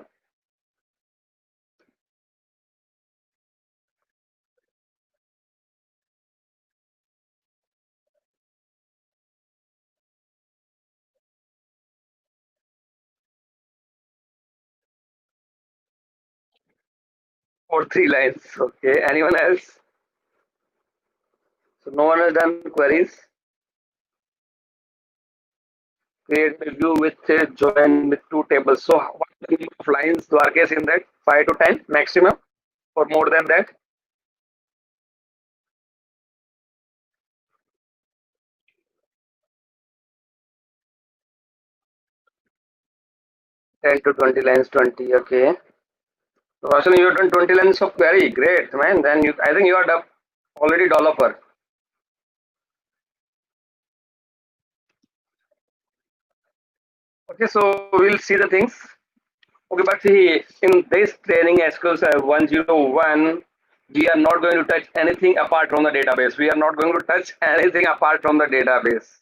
Or 3 lines. Okay. Anyone else? So no one has done queries. Create a view with join with two tables. So what number of lines Dwarkesh in that? 5 to 10 maximum, or more than that? 10 to 20 lines. 20. Okay. So Ashwin, you have done 20 lines of query. Great, man. Then I think you are already developer. Okay, so we'll see the things. Okay, but see, in this training SQL 101, we are not going to touch anything apart from the database. We are not going to touch anything apart from the database.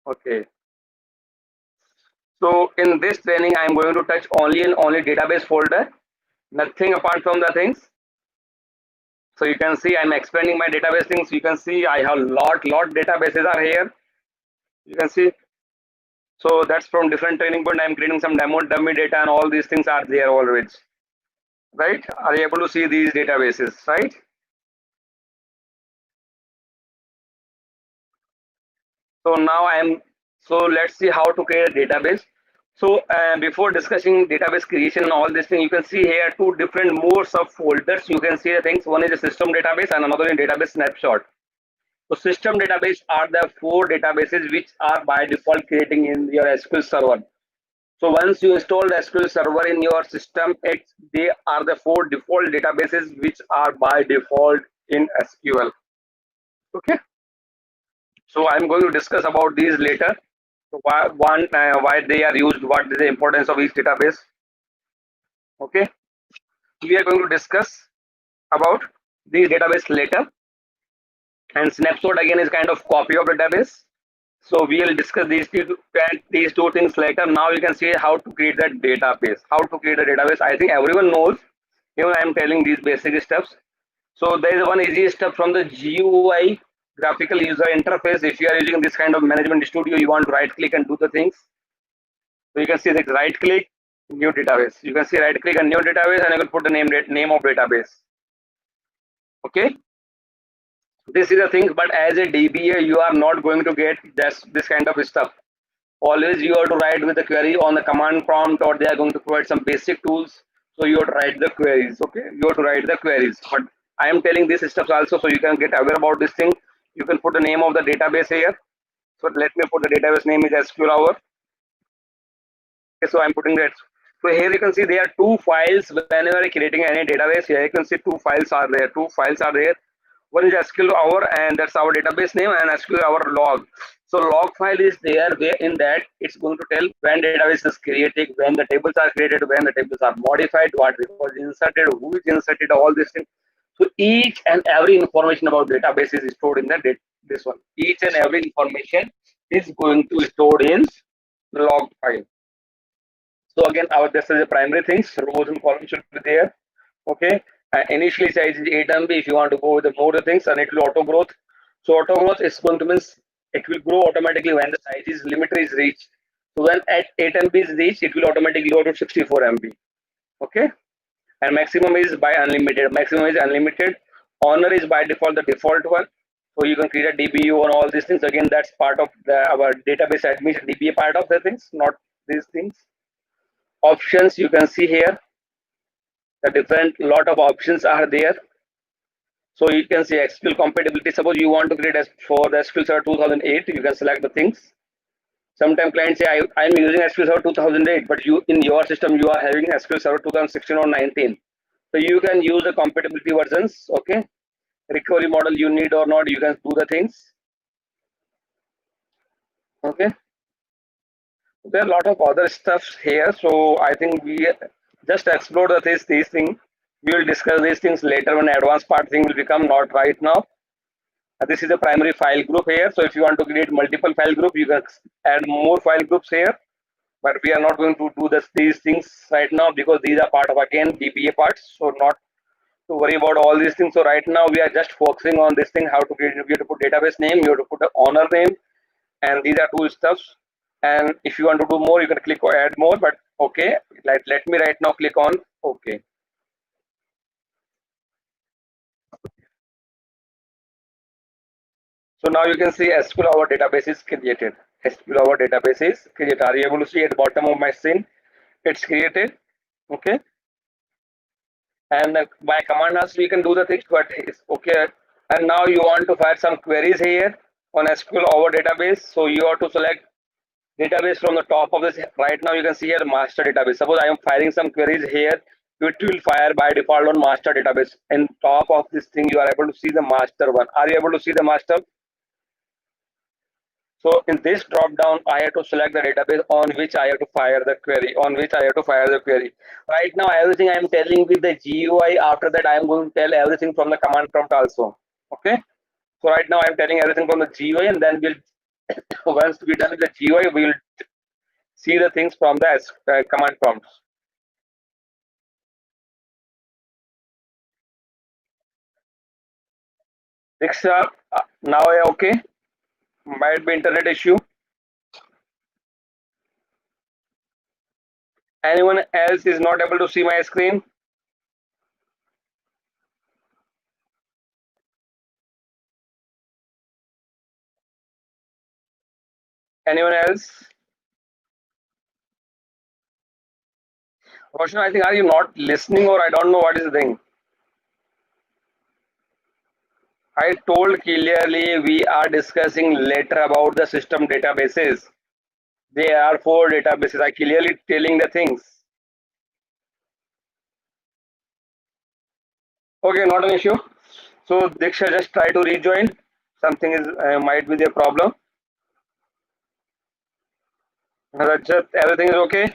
Okay. So in this training, I am going to touch only and only database folder, nothing apart from the things. So you can see I'm expanding my database things. You can see I have lot databases are here. You can see. So that's from different training point. I'm creating some dummy data and all these things are there already. Right? Are you able to see these databases? Right? So now so let's see how to create a database. So before discussing database creation and all this thing, you can see here two different modes of folders. You can see the things. One is a system database and another is database snapshot. So system database are the 4 databases which are by default creating in your SQL Server. So once you install the SQL Server in your system, they are the 4 default databases which are by default in SQL. Okay. So I'm going to discuss about these later. So why they are used, what is the importance of each database. Okay. We are going to discuss about these database later. And snapshot again is kind of copy of database. So we will discuss these two things later. Now you can see how to create that database. How to create a database. I think everyone knows. Even I am telling these basic steps. So there is one easy step from the GUI, graphical user interface. If you are using this kind of management studio, you want to right click and do the things. So you can see the right click, new database. You can see right click on new database and I will put the name of database. Okay. This is the thing, but as a DBA, you are not going to get this kind of stuff. Always you have to write with the query on the command prompt, or they are going to provide some basic tools. So you have to write the queries. Okay, you have to write the queries. But I am telling these stuff also so you can get aware about this thing. You can put the name of the database here. So let me put the database name is SQLHour. Okay, so I'm putting that. So here you can see there are two files. Whenever you're creating any database, here you can see two files are there. Two files are there. One is SQLHour, and that's our database name, and SQLHour log. So log file is there, where in that it's going to tell when database is created, when the tables are created, when the tables are modified, what was inserted, who is inserted, all these things. So each and every information about database is stored in the this one. Each and every information is going to stored in the log file. So again, our this is the primary things. Rows and columns should be there. Okay. Initially size is 8 MB. If you want to go with the more things, and it will auto growth. So auto growth is going to means it will grow automatically when the size is limiter is reached. So when at 8 MB is reached, it will automatically go to 64 MB. Okay. And maximum is by unlimited. Maximum is unlimited. Honor is by default the default one. So you can create a DBU and all these things. Again, that's part of our database admin DBA part of the things, not these things. Options you can see here, the different lot of options are there. So you can see SQL compatibility. Suppose you want to create as for the SQL Server 2008, you can select the things. Sometimes clients say I'm using SQL Server 2008, but you in your system you are having SQL Server 2016 or 19. So you can use the compatibility versions. Okay, recovery model you need or not, you can do the things. Okay, there are a lot of other stuff here. So I think we just explore these things. We will discuss these things later when advanced part thing will become, not right now. This is a primary file group here. So if you want to create multiple file group, you can add more file groups here. But we are not going to do these things right now because these are part of again DBA parts. So not to worry about all these things. So right now we are just focusing on this thing, how to create. You have to put database name, you have to put the owner name, and these are two stuffs. And if you want to do more, you can click or add more. But okay, let me right now click on okay. So now you can see SQLHour database is created. SQLHour database is created. Are you able to see at the bottom of my screen? It's created. Okay. And by command us we can do the things, but it's okay. And now you want to fire some queries here on SQLHour database. So you have to select database from the top of this. Right now you can see here master database. Suppose I am firing some queries here, it will fire by default on master database. And top of this thing you are able to see the master one. Are you able to see the master? So in this drop down, I have to select the database on which I have to fire the query, on which I have to fire the query. Right now, everything I am telling with the GUI. After that, I am going to tell everything from the command prompt also. Okay. So right now, I am telling everything from the GUI, and then we'll once we done with the GUI, we'll see the things from the command prompts. Diksha, now I okay. Might be internet issue. Anyone else is not able to see my screen? Anyone else? Roshan, I think are you not listening, or I don't know what is the thing. I told clearly we are discussing later about the system databases. There are 4 databases. I clearly telling the things. Okay, not an issue. So Diksha, just try to rejoin. Something is might be the problem. Rajat, everything is okay.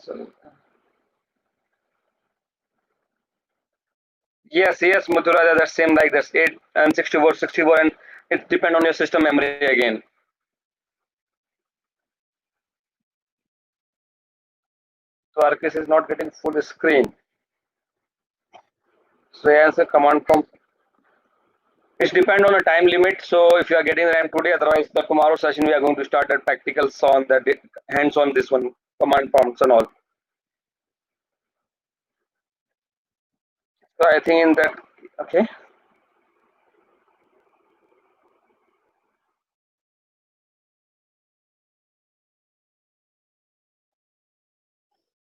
So, yes, Mathura, that's same like this. 8 and 64, and it depend on your system memory again. So our case is not getting full screen. So answer command prompt. It depends on a time limit. So if you are getting RAM today, otherwise the tomorrow session we are going to start at practicals on the hands on this one. command prompts and all. So I think in that, okay.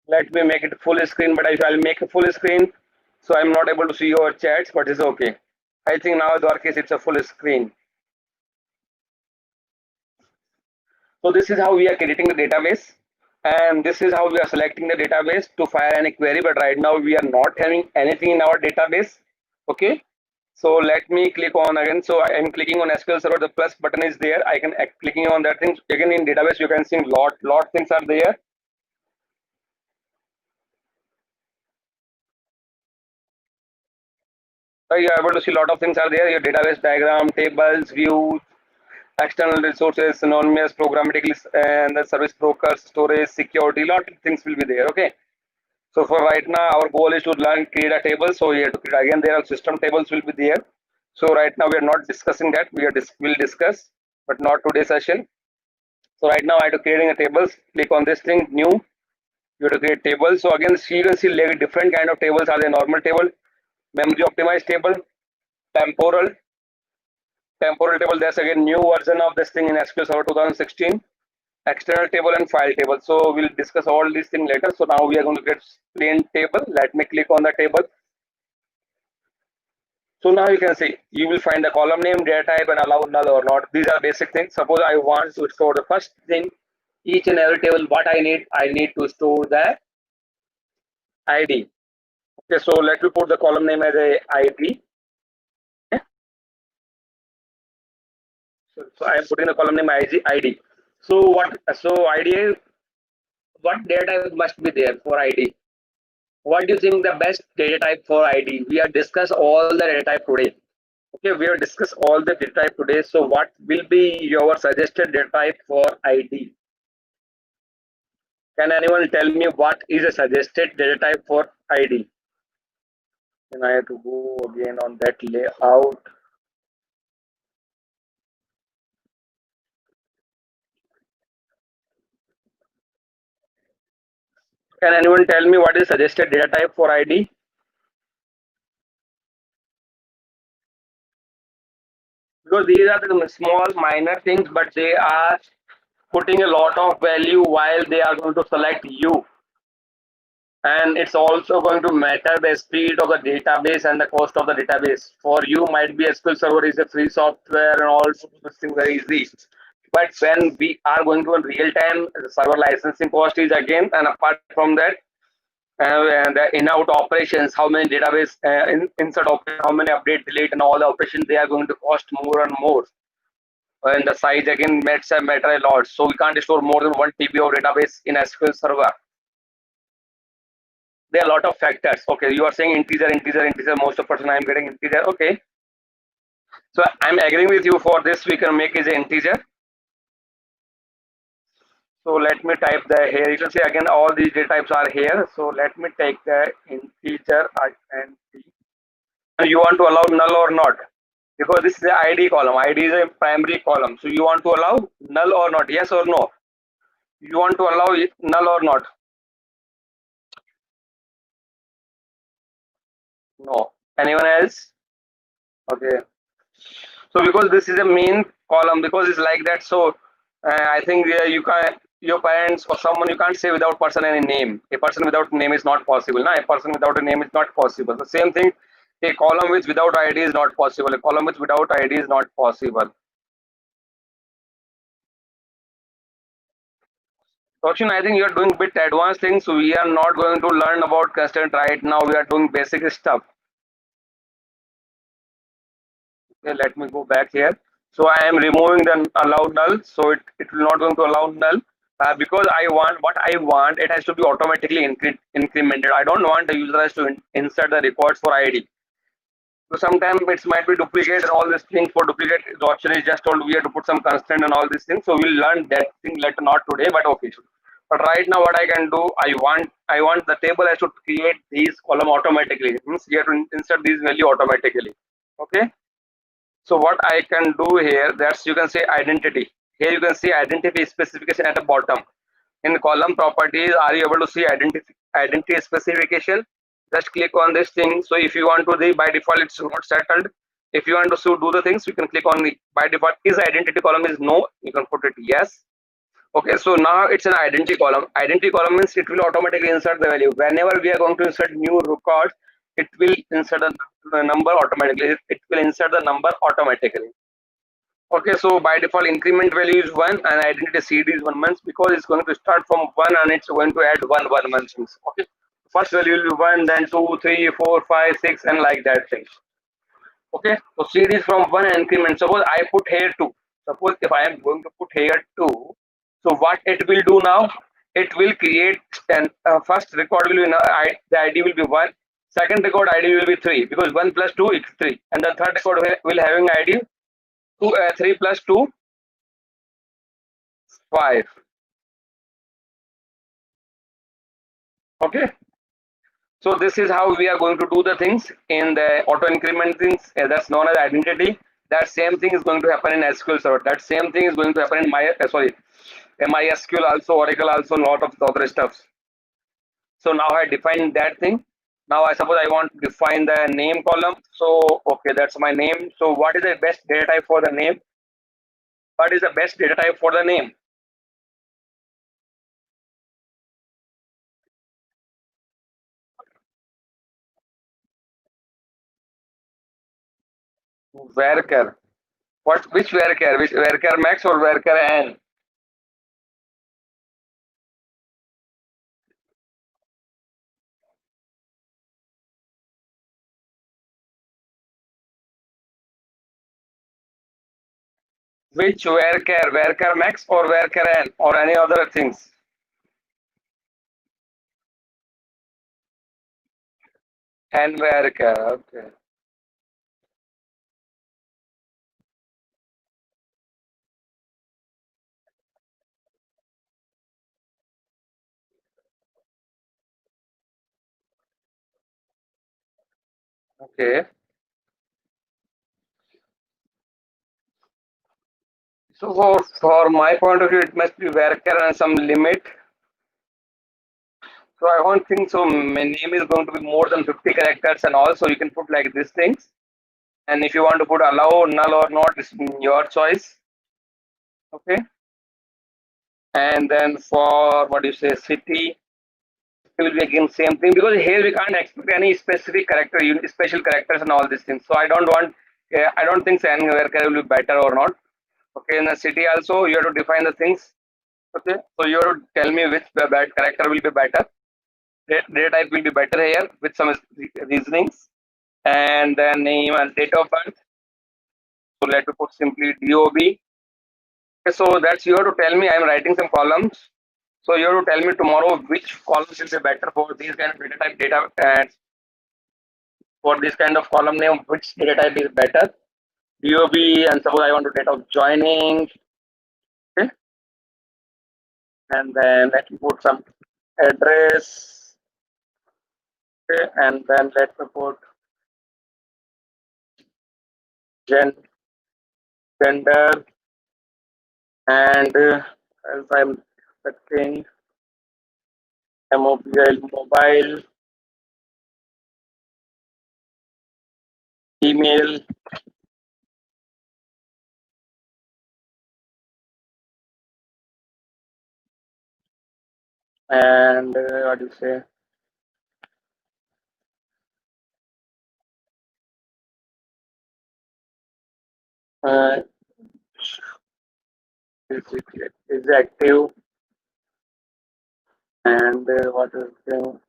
Let me make it full screen, but if I'll make a full screen, so I'm not able to see your chats, but it's okay. I think now in our case it's a full screen. So this is how we are creating the database, and this is how we are selecting the database to fire any query. But right now we are not having anything in our database. Okay. So let me click on again. So I am clicking on SQL Server. The plus button is there. I can clicking on that thing again. In database you can see lot things are there. So you are able to see a lot of things are there. Your database diagram, tables, views, external resources, anonymous, programmatic list, and the service brokers, storage, security. Lot of things will be there. Okay. So for right now, our goal is to learn create a table. So here to create again, there are system tables will be there. So right now we are not discussing that. Will discuss, but not today's session. So right now I have to creating a tables. Click on this thing, new. You have to create tables. So again, you can see like different kind of tables are the normal table, memory optimized table, temporal, temporal table. That's again new version of this thing in SQL Server 2016. External table and file table. So we'll discuss all these things later. So now we are going to get plain table. Let me click on the table. So now you can see, you will find the column name, data type, and allow null or not. These are basic things. Suppose I want to store the first thing, each and every table, what I need to store the ID. Okay, so let me put the column name as a ID. So I am putting the column name ID. So ID, what data type must be there for ID? What do you think the best data type for ID? We have discussed all the data type today. Okay, we have discussed all the data type today. So what will be your suggested data type for ID? Can anyone tell me what is a suggested data type for ID? Then I have to go again on that layout. Can anyone tell me what is suggested data type for ID? Because these are the small minor things, but they are putting a lot of value while they are going to select you. And it's also going to matter the speed of the database and the cost of the database. For you might be SQL Server is a free software and also this thing very easy. But when we are going to a real time, server licensing cost is again, and apart from that, and the in-out operations, how many database insert operation, how many update, delete, and all the operations, they are going to cost more and more. And the size again matter a lot. So we can't store more than 1 TB of database in SQL Server. There are a lot of factors. Okay, you are saying integer. Most of the person I am getting integer. Okay, so I'm agreeing with you. For this, we can make is an integer. So let me type the here. You can see again all these data types are here. So let me take the integer and you want to allow null or not, because this is the ID column. ID is a primary column. So you want to allow null or not? Yes or no? You want to allow it null or not? No. Anyone else? Okay. So because this is a main column, because it's like that. So I think you can, your parents or someone, you can't say without person any name. A person without name is not possible. No, a person without a name is not possible. The same thing, a column with without ID is not possible. A column with without ID is not possible. Roshan, I think you are doing a bit advanced things. So we are not going to learn about constraint right now. We are doing basic stuff. Okay, let me go back here. So I am removing the allow null. So it will not going to allow null. Because I want what I want, it has to be automatically incremented. I don't want the user has to insert the records for ID. So sometimes it might be duplicate and all these things. For duplicate, the option is just told we have to put some constraint and all these things. So we'll learn that thing later, not today, but okay. But right now, what I can do, I want the table has to create these column automatically. It means you have to insert these value automatically. Okay. So what I can do here, that's you can say identity. Here you can see identity specification at the bottom. in column properties, are you able to see identity specification? Just click on this thing. So if you want to the by default it's not settled. If you want to do the things, you can click on the by default is identity column is no. You can put it yes. Okay, so now it's an identity column. Identity column means it will automatically insert the value. Whenever we are going to insert new records, it will insert the number automatically. It will insert the number automatically. Okay, so by default increment value is 1 and identity seed is 1 month because it's going to start from 1 and it's going to add 1 month. Okay, first value will be 1, then 2, 3, 4, 5, 6 and like that things. Okay, so seed is from 1 increment. Suppose I put here 2. Suppose if I am going to put here 2, so what it will do now? It will create an first record will be the ID will be 1. Second record ID will be 3 because 1 plus 2 is 3, and the third record will having ID 3 plus 2 5. Okay, so this is how we are going to do the things in the auto increment things. That's known as identity. That same thing is going to happen in SQL Server. That same thing is going to happen in MySQL also, Oracle also, lot of the other stuff. So now I define that thing. Now I suppose I want to define the name column. So okay, that's my name. So what is the best data type for the name? What is the best data type for the name? Varchar. Which varchar? Which varchar max or varchar n? Which varchar? Varchar max or varchar n or any other things? N varchar. Okay. Okay. So for my point of view, it must be varchar and some limit. So I don't think so. My name is going to be more than 50 characters, and also you can put like these things. And if you want to put allow, null or not, it's your choice. Okay. And then for what you say, city, it will be again same thing because here we can't expect any specific character, special characters and all these things. So I don't want. I don't think saying varchar will be better or not. Okay. In the city also, you have to define the things. Okay. So you have to tell me which bad character will be better. Data type will be better here with some reasonings, and then name and date of birth. So let me put simply DOB. Okay, so that's you have to tell me. I'm writing some columns. So you have to tell me tomorrow which columns will be better for these kind of data type data and for this kind of column name, which data type is better. DOB, and suppose I want to date of joining. Okay, and then let me put some address. Okay, and then let me put gender, and as I'm expecting mobile, email, and what do you say? Is active, and what is the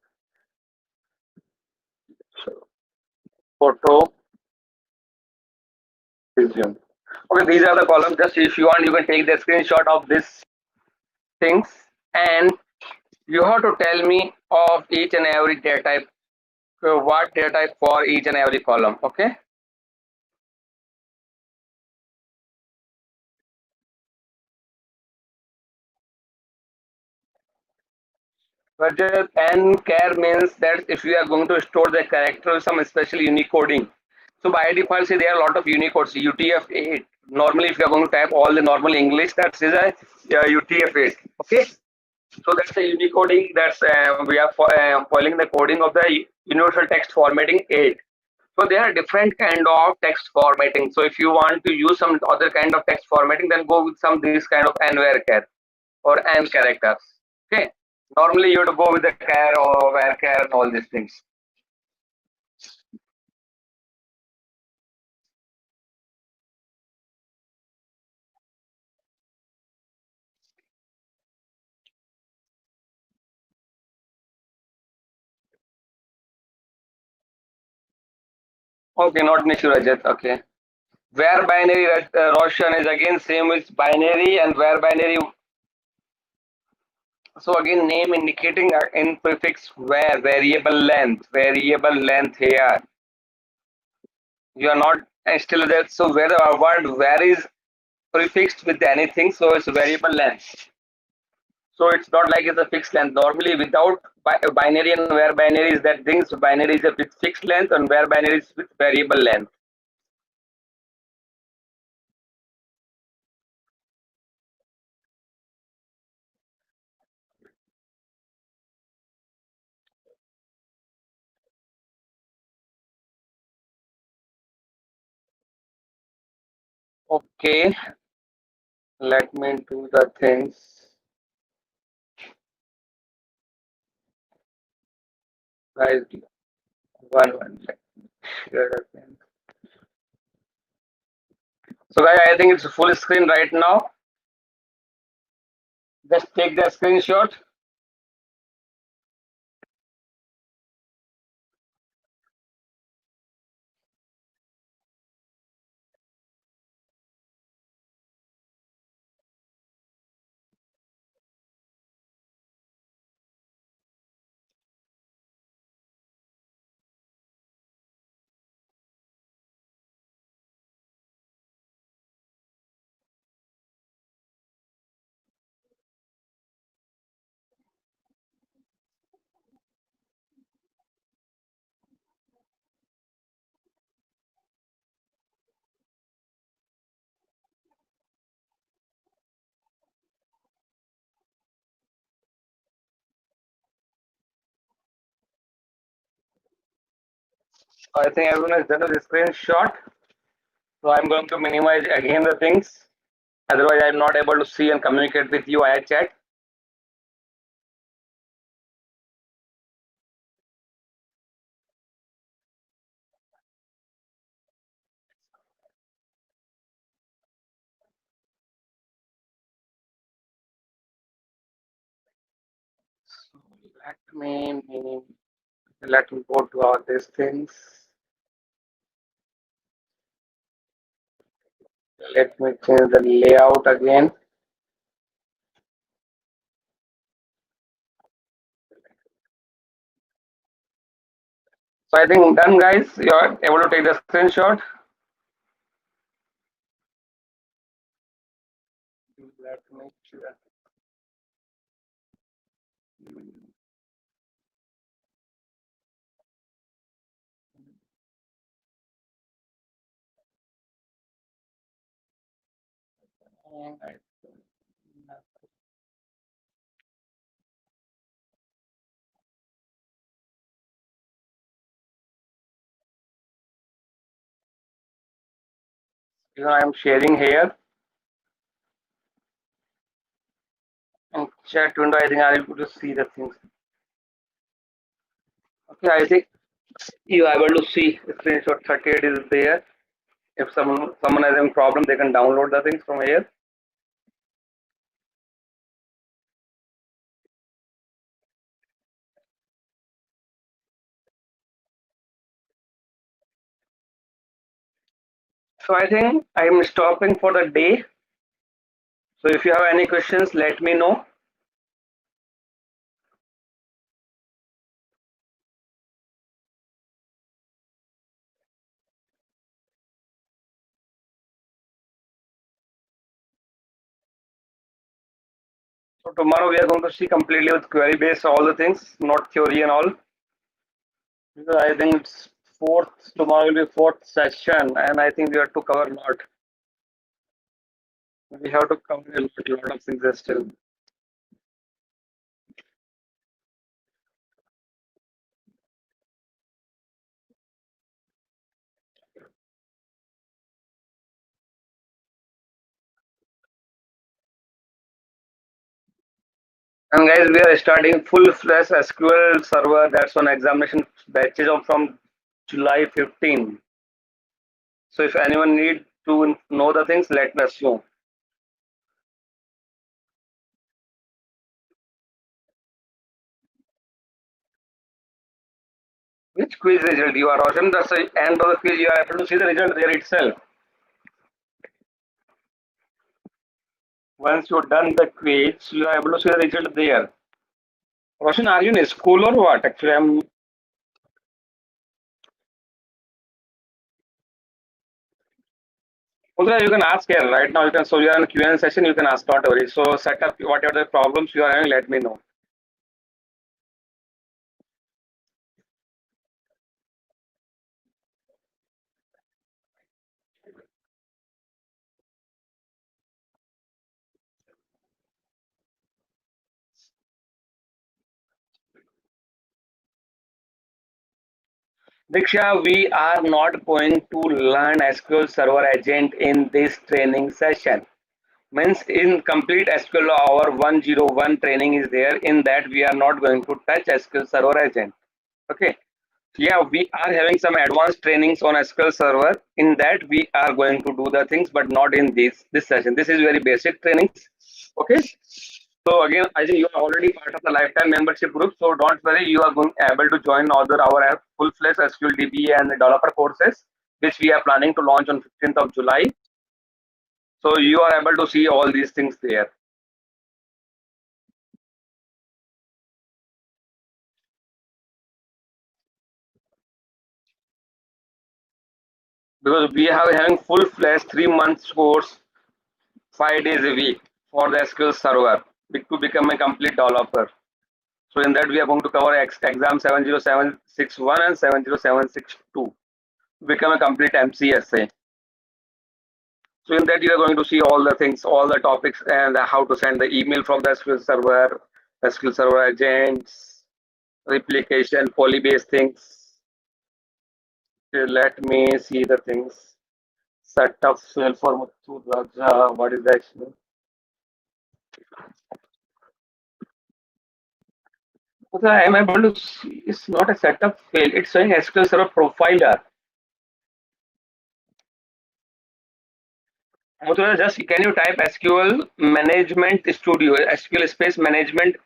photo resume. Okay, these are the columns. Just if you want, you can take the screenshot of these things, and you have to tell me of each and every data type, what data type for each and every column. Okay. But and char means that if you are going to store the character some special unique coding. So by default, say there are a lot of Unicodes, UTF-8. Normally, if you are going to type all the normal English, that is a UTF-8. Okay. So that's a unicoding. That's we are following the coding of the universal text formatting 8. So there are different kind of text formatting. So if you want to use some other kind of text formatting, then go with some this kind of n varchar or n characters. Okay. Normally you have to go with the char or varchar and all these things. Okay, not an issue, Rajat. Okay. Where binary Roshan is again same with binary and where binary. So again name indicating in prefix where variable length here. You are not still there. So where the word where is prefixed with anything, so it's variable length. So it's not like it's a fixed length. Normally without binary and where binary is that things, binary is a with fixed length and where binary is with variable length. Okay, let me do the things. Guys, one. Let me share the thing. So guys, I think it's full screen right now. Just take the screenshot. I think everyone has done the screenshot. So I'm going to minimize again the things. Otherwise, I'm not able to see and communicate with you via chat. So let me go to all these things. Let me change the layout again. So I think done, guys. You're able to take the screenshot. Let me check. I'm sharing here and chat window. I think I'm able to see the things. Okay, I think you are able to see the screenshot 38 is there. If someone has any problem, they can download the things from here. So I think I'm stopping for the day. So if you have any questions, let me know. So tomorrow we are going to see completely with query based all the things, not theory and all. Because I think it's fourth, tomorrow will be fourth session, and I think we have to cover a lot. We have to cover a lot of things still. And guys, we are starting full-fledged SQL Server. That's on examination batches of from July 15. So if anyone need to know the things, let us know. Which quiz result you are awesome? That's the end of the quiz. You are able to see the result there itself. Once you're done the quiz, you are able to see the result there. Roshan, are you in school or what? Actually, I'm. Also, you can ask here right now. You can so you are in Q&A session. You can ask. Don't worry. So set up whatever the problems you are having. Let me know. Diksha, we are not going to learn SQL Server Agent in this training session. Means in complete SQL Hour 101 training is there. In that we are not going to touch SQL Server Agent. Okay. Yeah, we are having some advanced trainings on SQL Server. In that we are going to do the things, but not in this session. This is very basic trainings. Okay. So again, I think you are already part of the lifetime membership group. So don't worry, you are going able to join other our full-fledged SQL DB and developer courses, which we are planning to launch on 15th of July. So you are able to see all these things there because we are having full-fledged 3 months course, 5 days a week for the SQL Server to become a complete developer. So in that we are going to cover exam 70761 and 70762 to become a complete MCSA. So in that you are going to see all the things, all the topics, and how to send the email from the SQL Server agents, replication, poly-based things. Okay, let me see the things. Set up fail for Muthu Raja. What is that? Okay, I am able to see. It's not a setup fail. It's showing SQL Server profiler. Muthu, just can you type SQL Management Studio, SQL space management.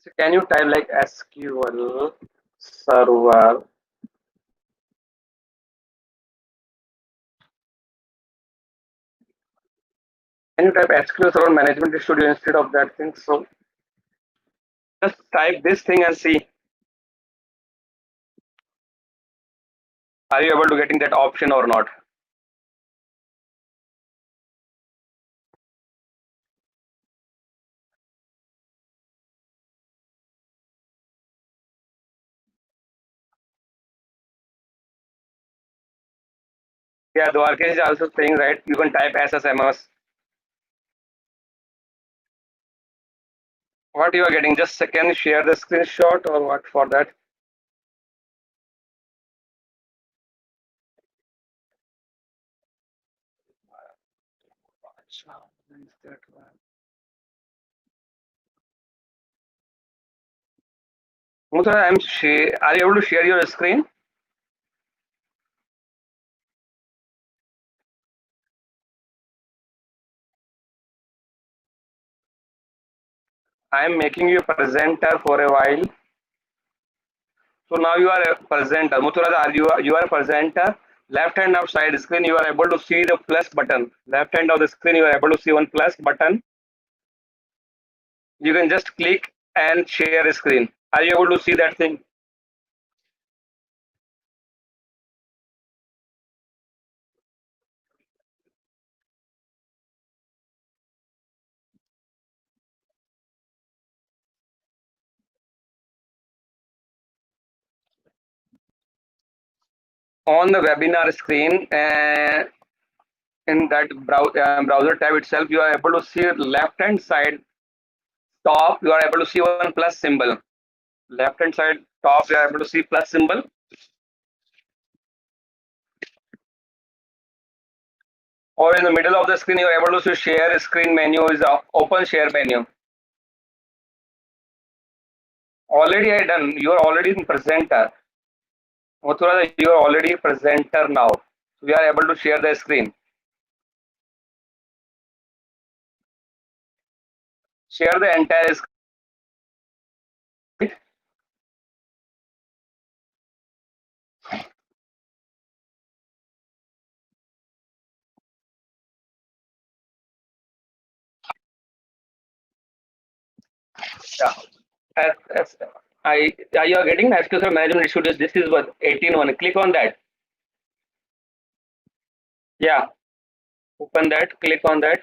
So can you type like SQL Server? Can you type SQL Server Management Studio instead of that thing? So just type this thing and see. Are you able to getting that option or not? Yeah, Dwarkesh is also saying right. You can type SSMS. What you are getting? Just can share the screenshot or what for that? Muthu, are you able to share your screen? I am making you a presenter for a while. So now you are a presenter. Muthuraj, you are a presenter. Left hand of side screen, you are able to see the plus button. Left hand of the screen, you are able to see one plus button. You can just click and share a screen. Are you able to see that thing? On the webinar screen, in that browser tab itself, you are able to see left hand side top. You are able to see one plus symbol. Left hand side top, you are able to see plus symbol. Or in the middle of the screen, you are able to share screen menu is open share menu. Already I done. You are already in presenter. Mathura, you are already presenter now. We are able to share the screen. Share the entire screen. Yeah. You are getting SQL Server Management Issues. This is what 18.1. Click on that. Yeah. Open that. Click on that.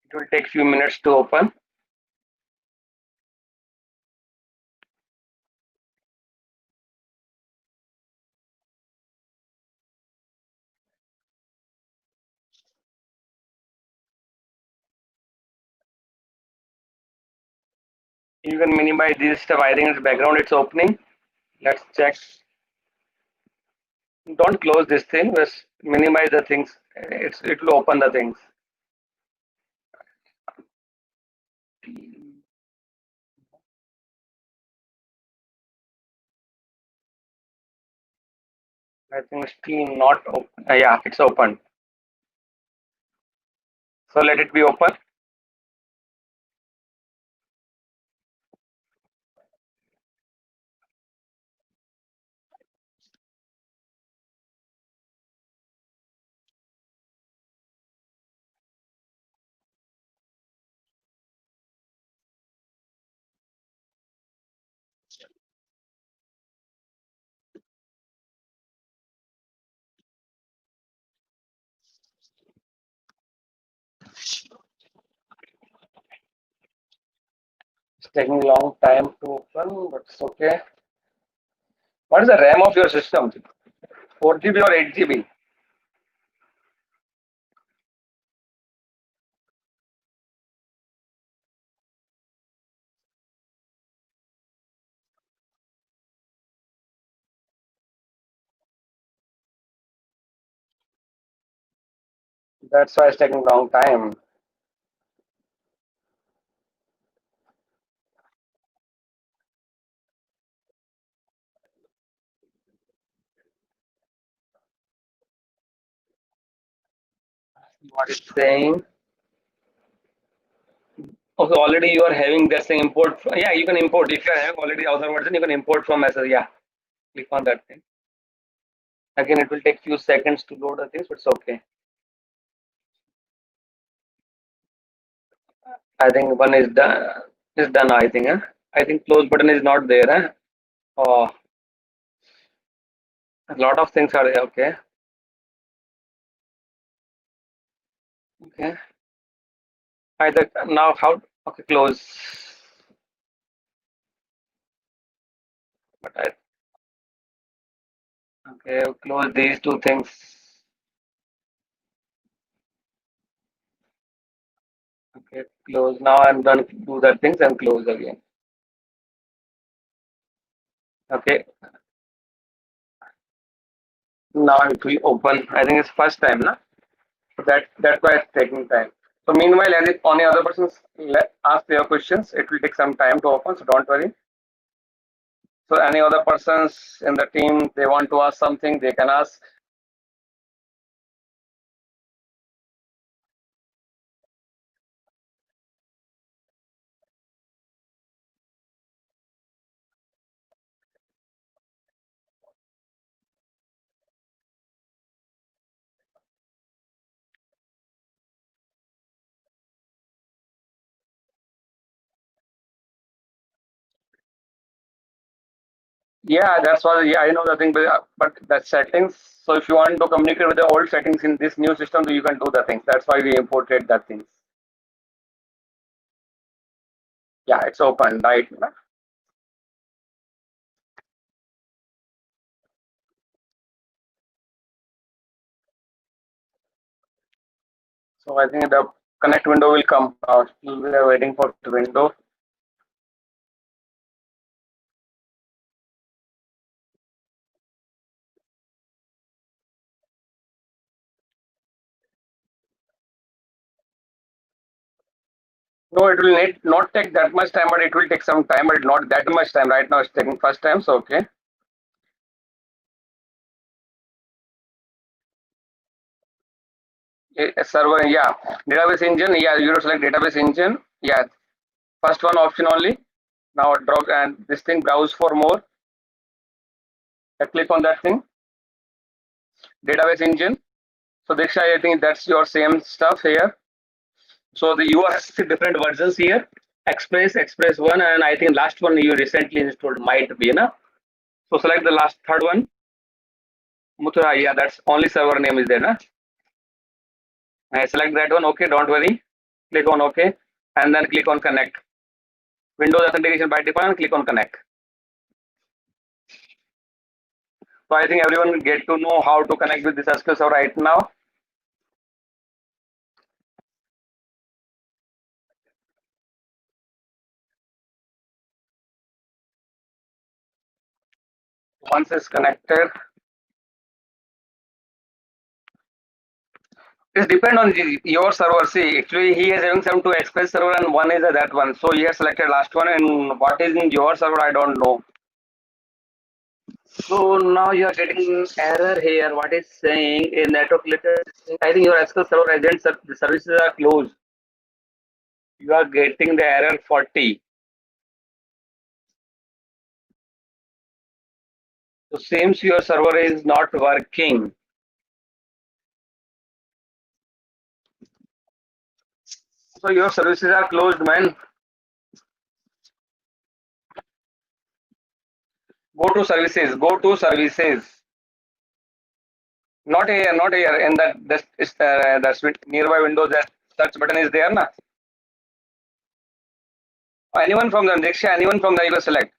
It will take few minutes to open. You can minimize this stuff. I think it's background. It's opening. Let's check. Don't close this thing. Just minimize the things. It will open the things. I think still not open. Yeah, it's open. So let it be open. It's taking a long time to open, but it's okay. What is the RAM of your system? 4 GB or 8 GB? That's why it's taking a long time. What it's saying. Okay, already you are having this thing import. Yeah, you can import. If you have already other version, you can import from as a, yeah. Click on that thing. Again, it will take few seconds to load the things, but it's okay. I think one is done. Is done. I think. Huh? I think close button is not there. Huh? Oh, a lot of things are there. Okay. Okay. Either now how? Okay, close. But I okay close these two things. Okay, close. Now I'm done. Do that things and close again. Okay. Now it will open. I think it's first time, na? So that's why it's taking time. So meanwhile, as if any other persons ask their questions, it will take some time to open. So don't worry. So any other persons in the team, they want to ask something, they can ask. Yeah, that's why. Yeah, I know the thing, but the settings. So if you want to communicate with the old settings in this new system, you can do the things. That's why we imported that things. Yeah, it's open, right? So I think the connect window will come. We are waiting for the window. No, it will not take that much time, but it will take some time, but not that much time. Right now, it's taking first time, so okay. A server, yeah. Database engine, yeah. You select database engine, yeah. First one option only. Now drop and this thing browse for more. I click on that thing. Database engine. So Diksha, I think that's your same stuff here. So you have different versions here. Express 1, and I think last one you recently installed might be, na? So select the last third one. Muthura, yeah, that's only server name is there, na? I select that one, okay, don't worry. Click on okay, and then click on connect. Windows authentication by default, and click on connect. So I think everyone get to know how to connect with this SQL Server right now. Once it's connected, it depends on your server. See, actually he is having some two Express server and one is that one. So he has selected last one, and what is in your server, I don't know. So now you are getting error here. What is saying in network related? I think your SQL Server Agent the services are closed. You are getting the error 40. So seems your server is not working. So your services are closed, man. Go to services. Go to services. Not here. Not here. In that nearby window, that search button is there, na? Anyone from the Diksha, anyone from the you select.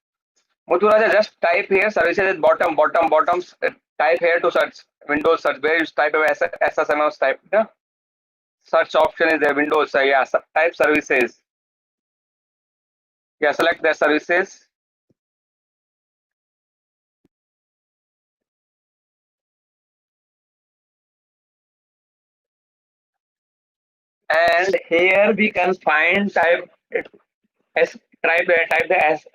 Muthuraja, just type here services at bottom. Type here to search Windows search. Where you type SSMS type. Yeah? Search option is there. Windows. Yeah. Type services. Yeah. Select the services. And here we can find type S. Type the S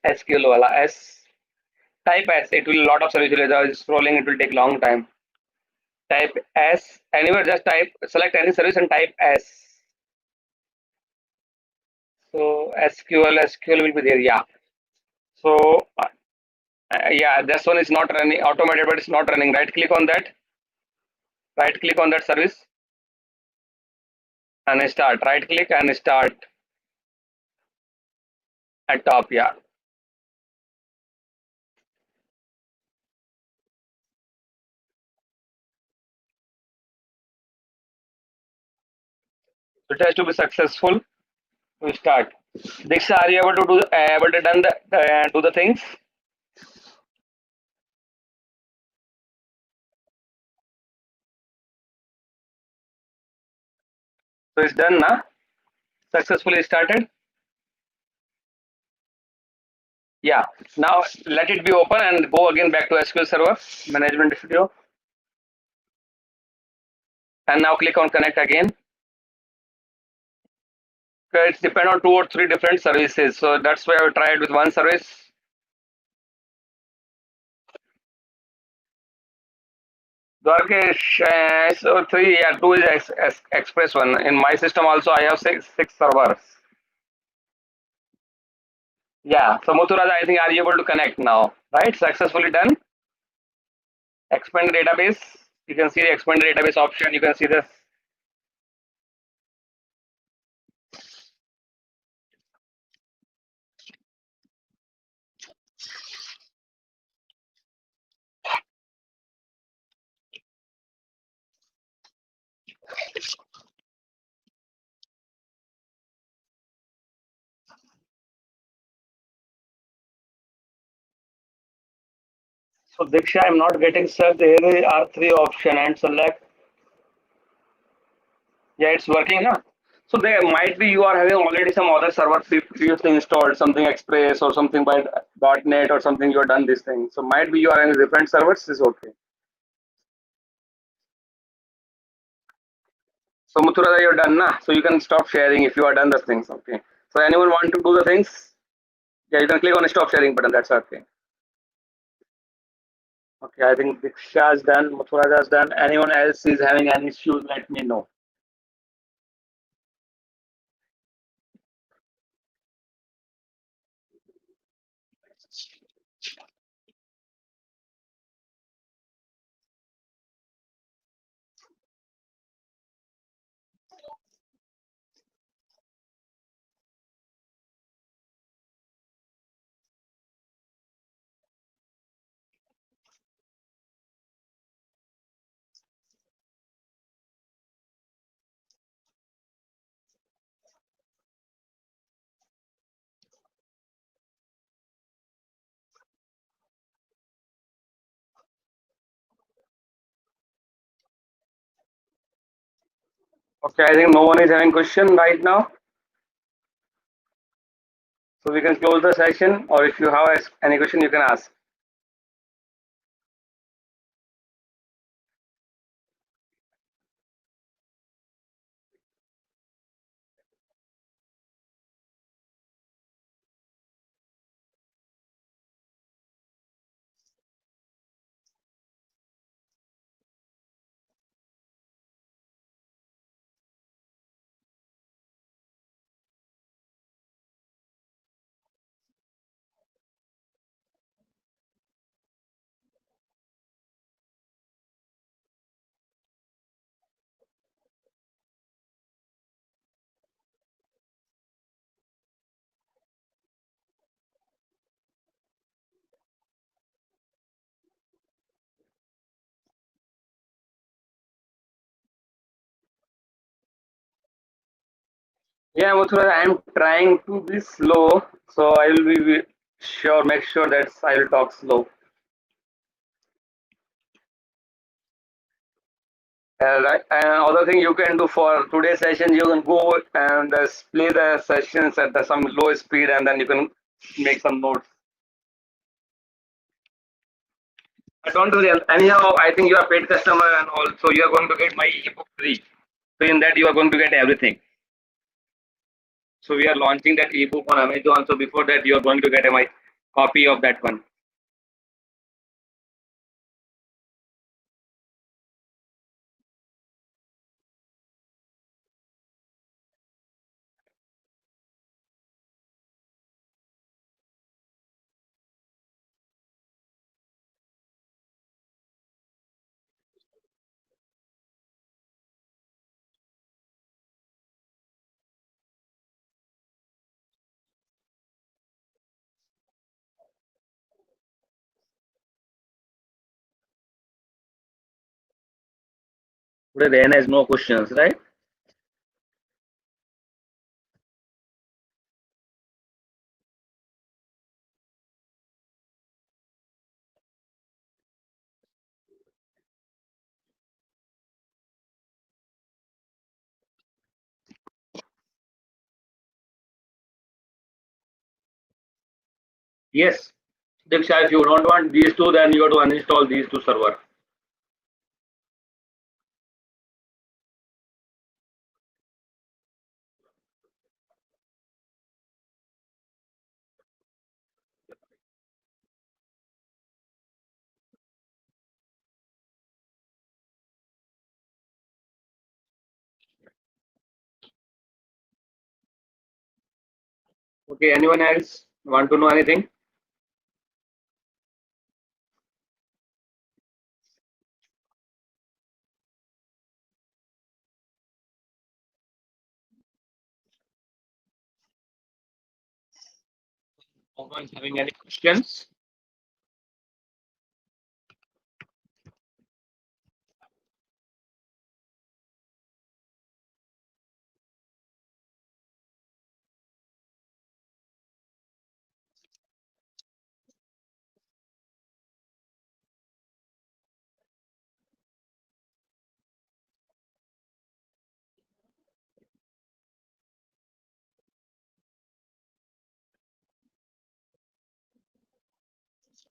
SQL wala S. Type S. It will lot of services. Scrolling. It will take long time. Type S anywhere, just type, select any service and type S. So SQL will be there, yeah. So yeah, this one is not running automated, but it's not running. Right click on that service and start. Right click and start at top, yeah. So it has to be successful to start. Diksha, are you able to do the things? So it's done, na? Successfully started. Yeah. Now let it be open and go again back to SQL Server Management Studio. And now click on connect again. It's depend on 2 or 3 different services. So that's why I tried with one service. Dwarkesh, so 3, yeah, 2 is Express 1. In my system also I have six servers. Yeah, so Muthuraj, I think are you able to connect now? Right, successfully done. Expand database. You can see the expand database option. You can see this. So Diksha, I'm not getting stuck. There are 3 option and select. Yeah, it's working now. So there might be you are having already some other server previously installed, something Express or something by .NET or something you have done this thing. So might be you are in different servers is okay. So Muthuraja, you're done, na? So you can stop sharing if you are done the things. Okay. So anyone want to do the things? Yeah, you can click on the stop sharing button. That's okay. Okay, I think Diksha is done. Muthuraja is done. Anyone else is having any issues? Let me know. Okay, I think no one is having question right now. So we can close the session, or if you have any question, you can ask. Yeah, Muthura, I am trying to be slow, so I will be sure, make sure that I will talk slow. Right. And other thing you can do for today's session, you can go and play the sessions at some low speed, and then you can make some notes. But don't worry. Anyhow, I think you are paid customer, and also you are going to get my ebook free. So in that, you are going to get everything. So we are launching that ebook on Amazon. So before that, you are going to get my copy of that one. Today, Ryan has no questions, right? Yes. Diksha, if you don't want these two, then you have to uninstall these two server. Okay, anyone else want to know anything? No one is having any questions?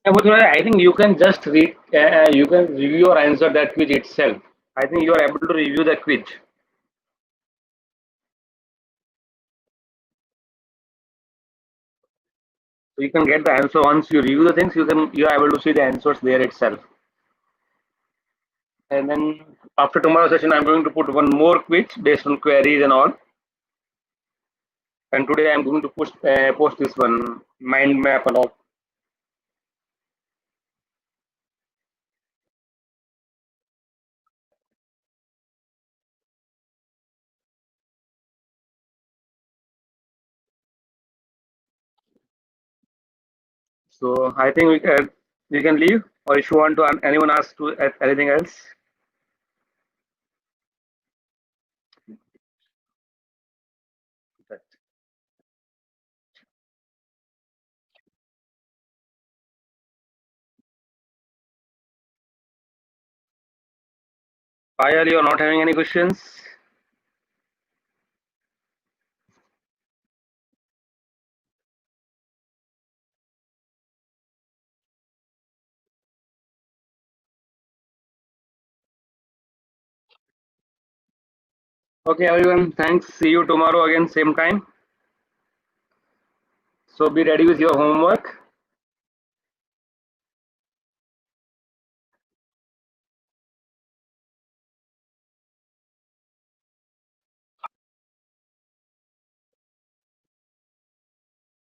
Yeah, but I think you can just read, you can review or answer that quiz itself. I think you are able to review the quiz. So you can get the answer once you review the things. You are able to see the answers there itself. And then after tomorrow's session, I'm going to put one more quiz based on queries and all. And today I'm going to post this one mind map and all. So I think we can leave, or if you want to anyone ask to anything else. Payal, you are not having any questions? Okay, everyone. Thanks. See you tomorrow again, same time. So be ready with your homework.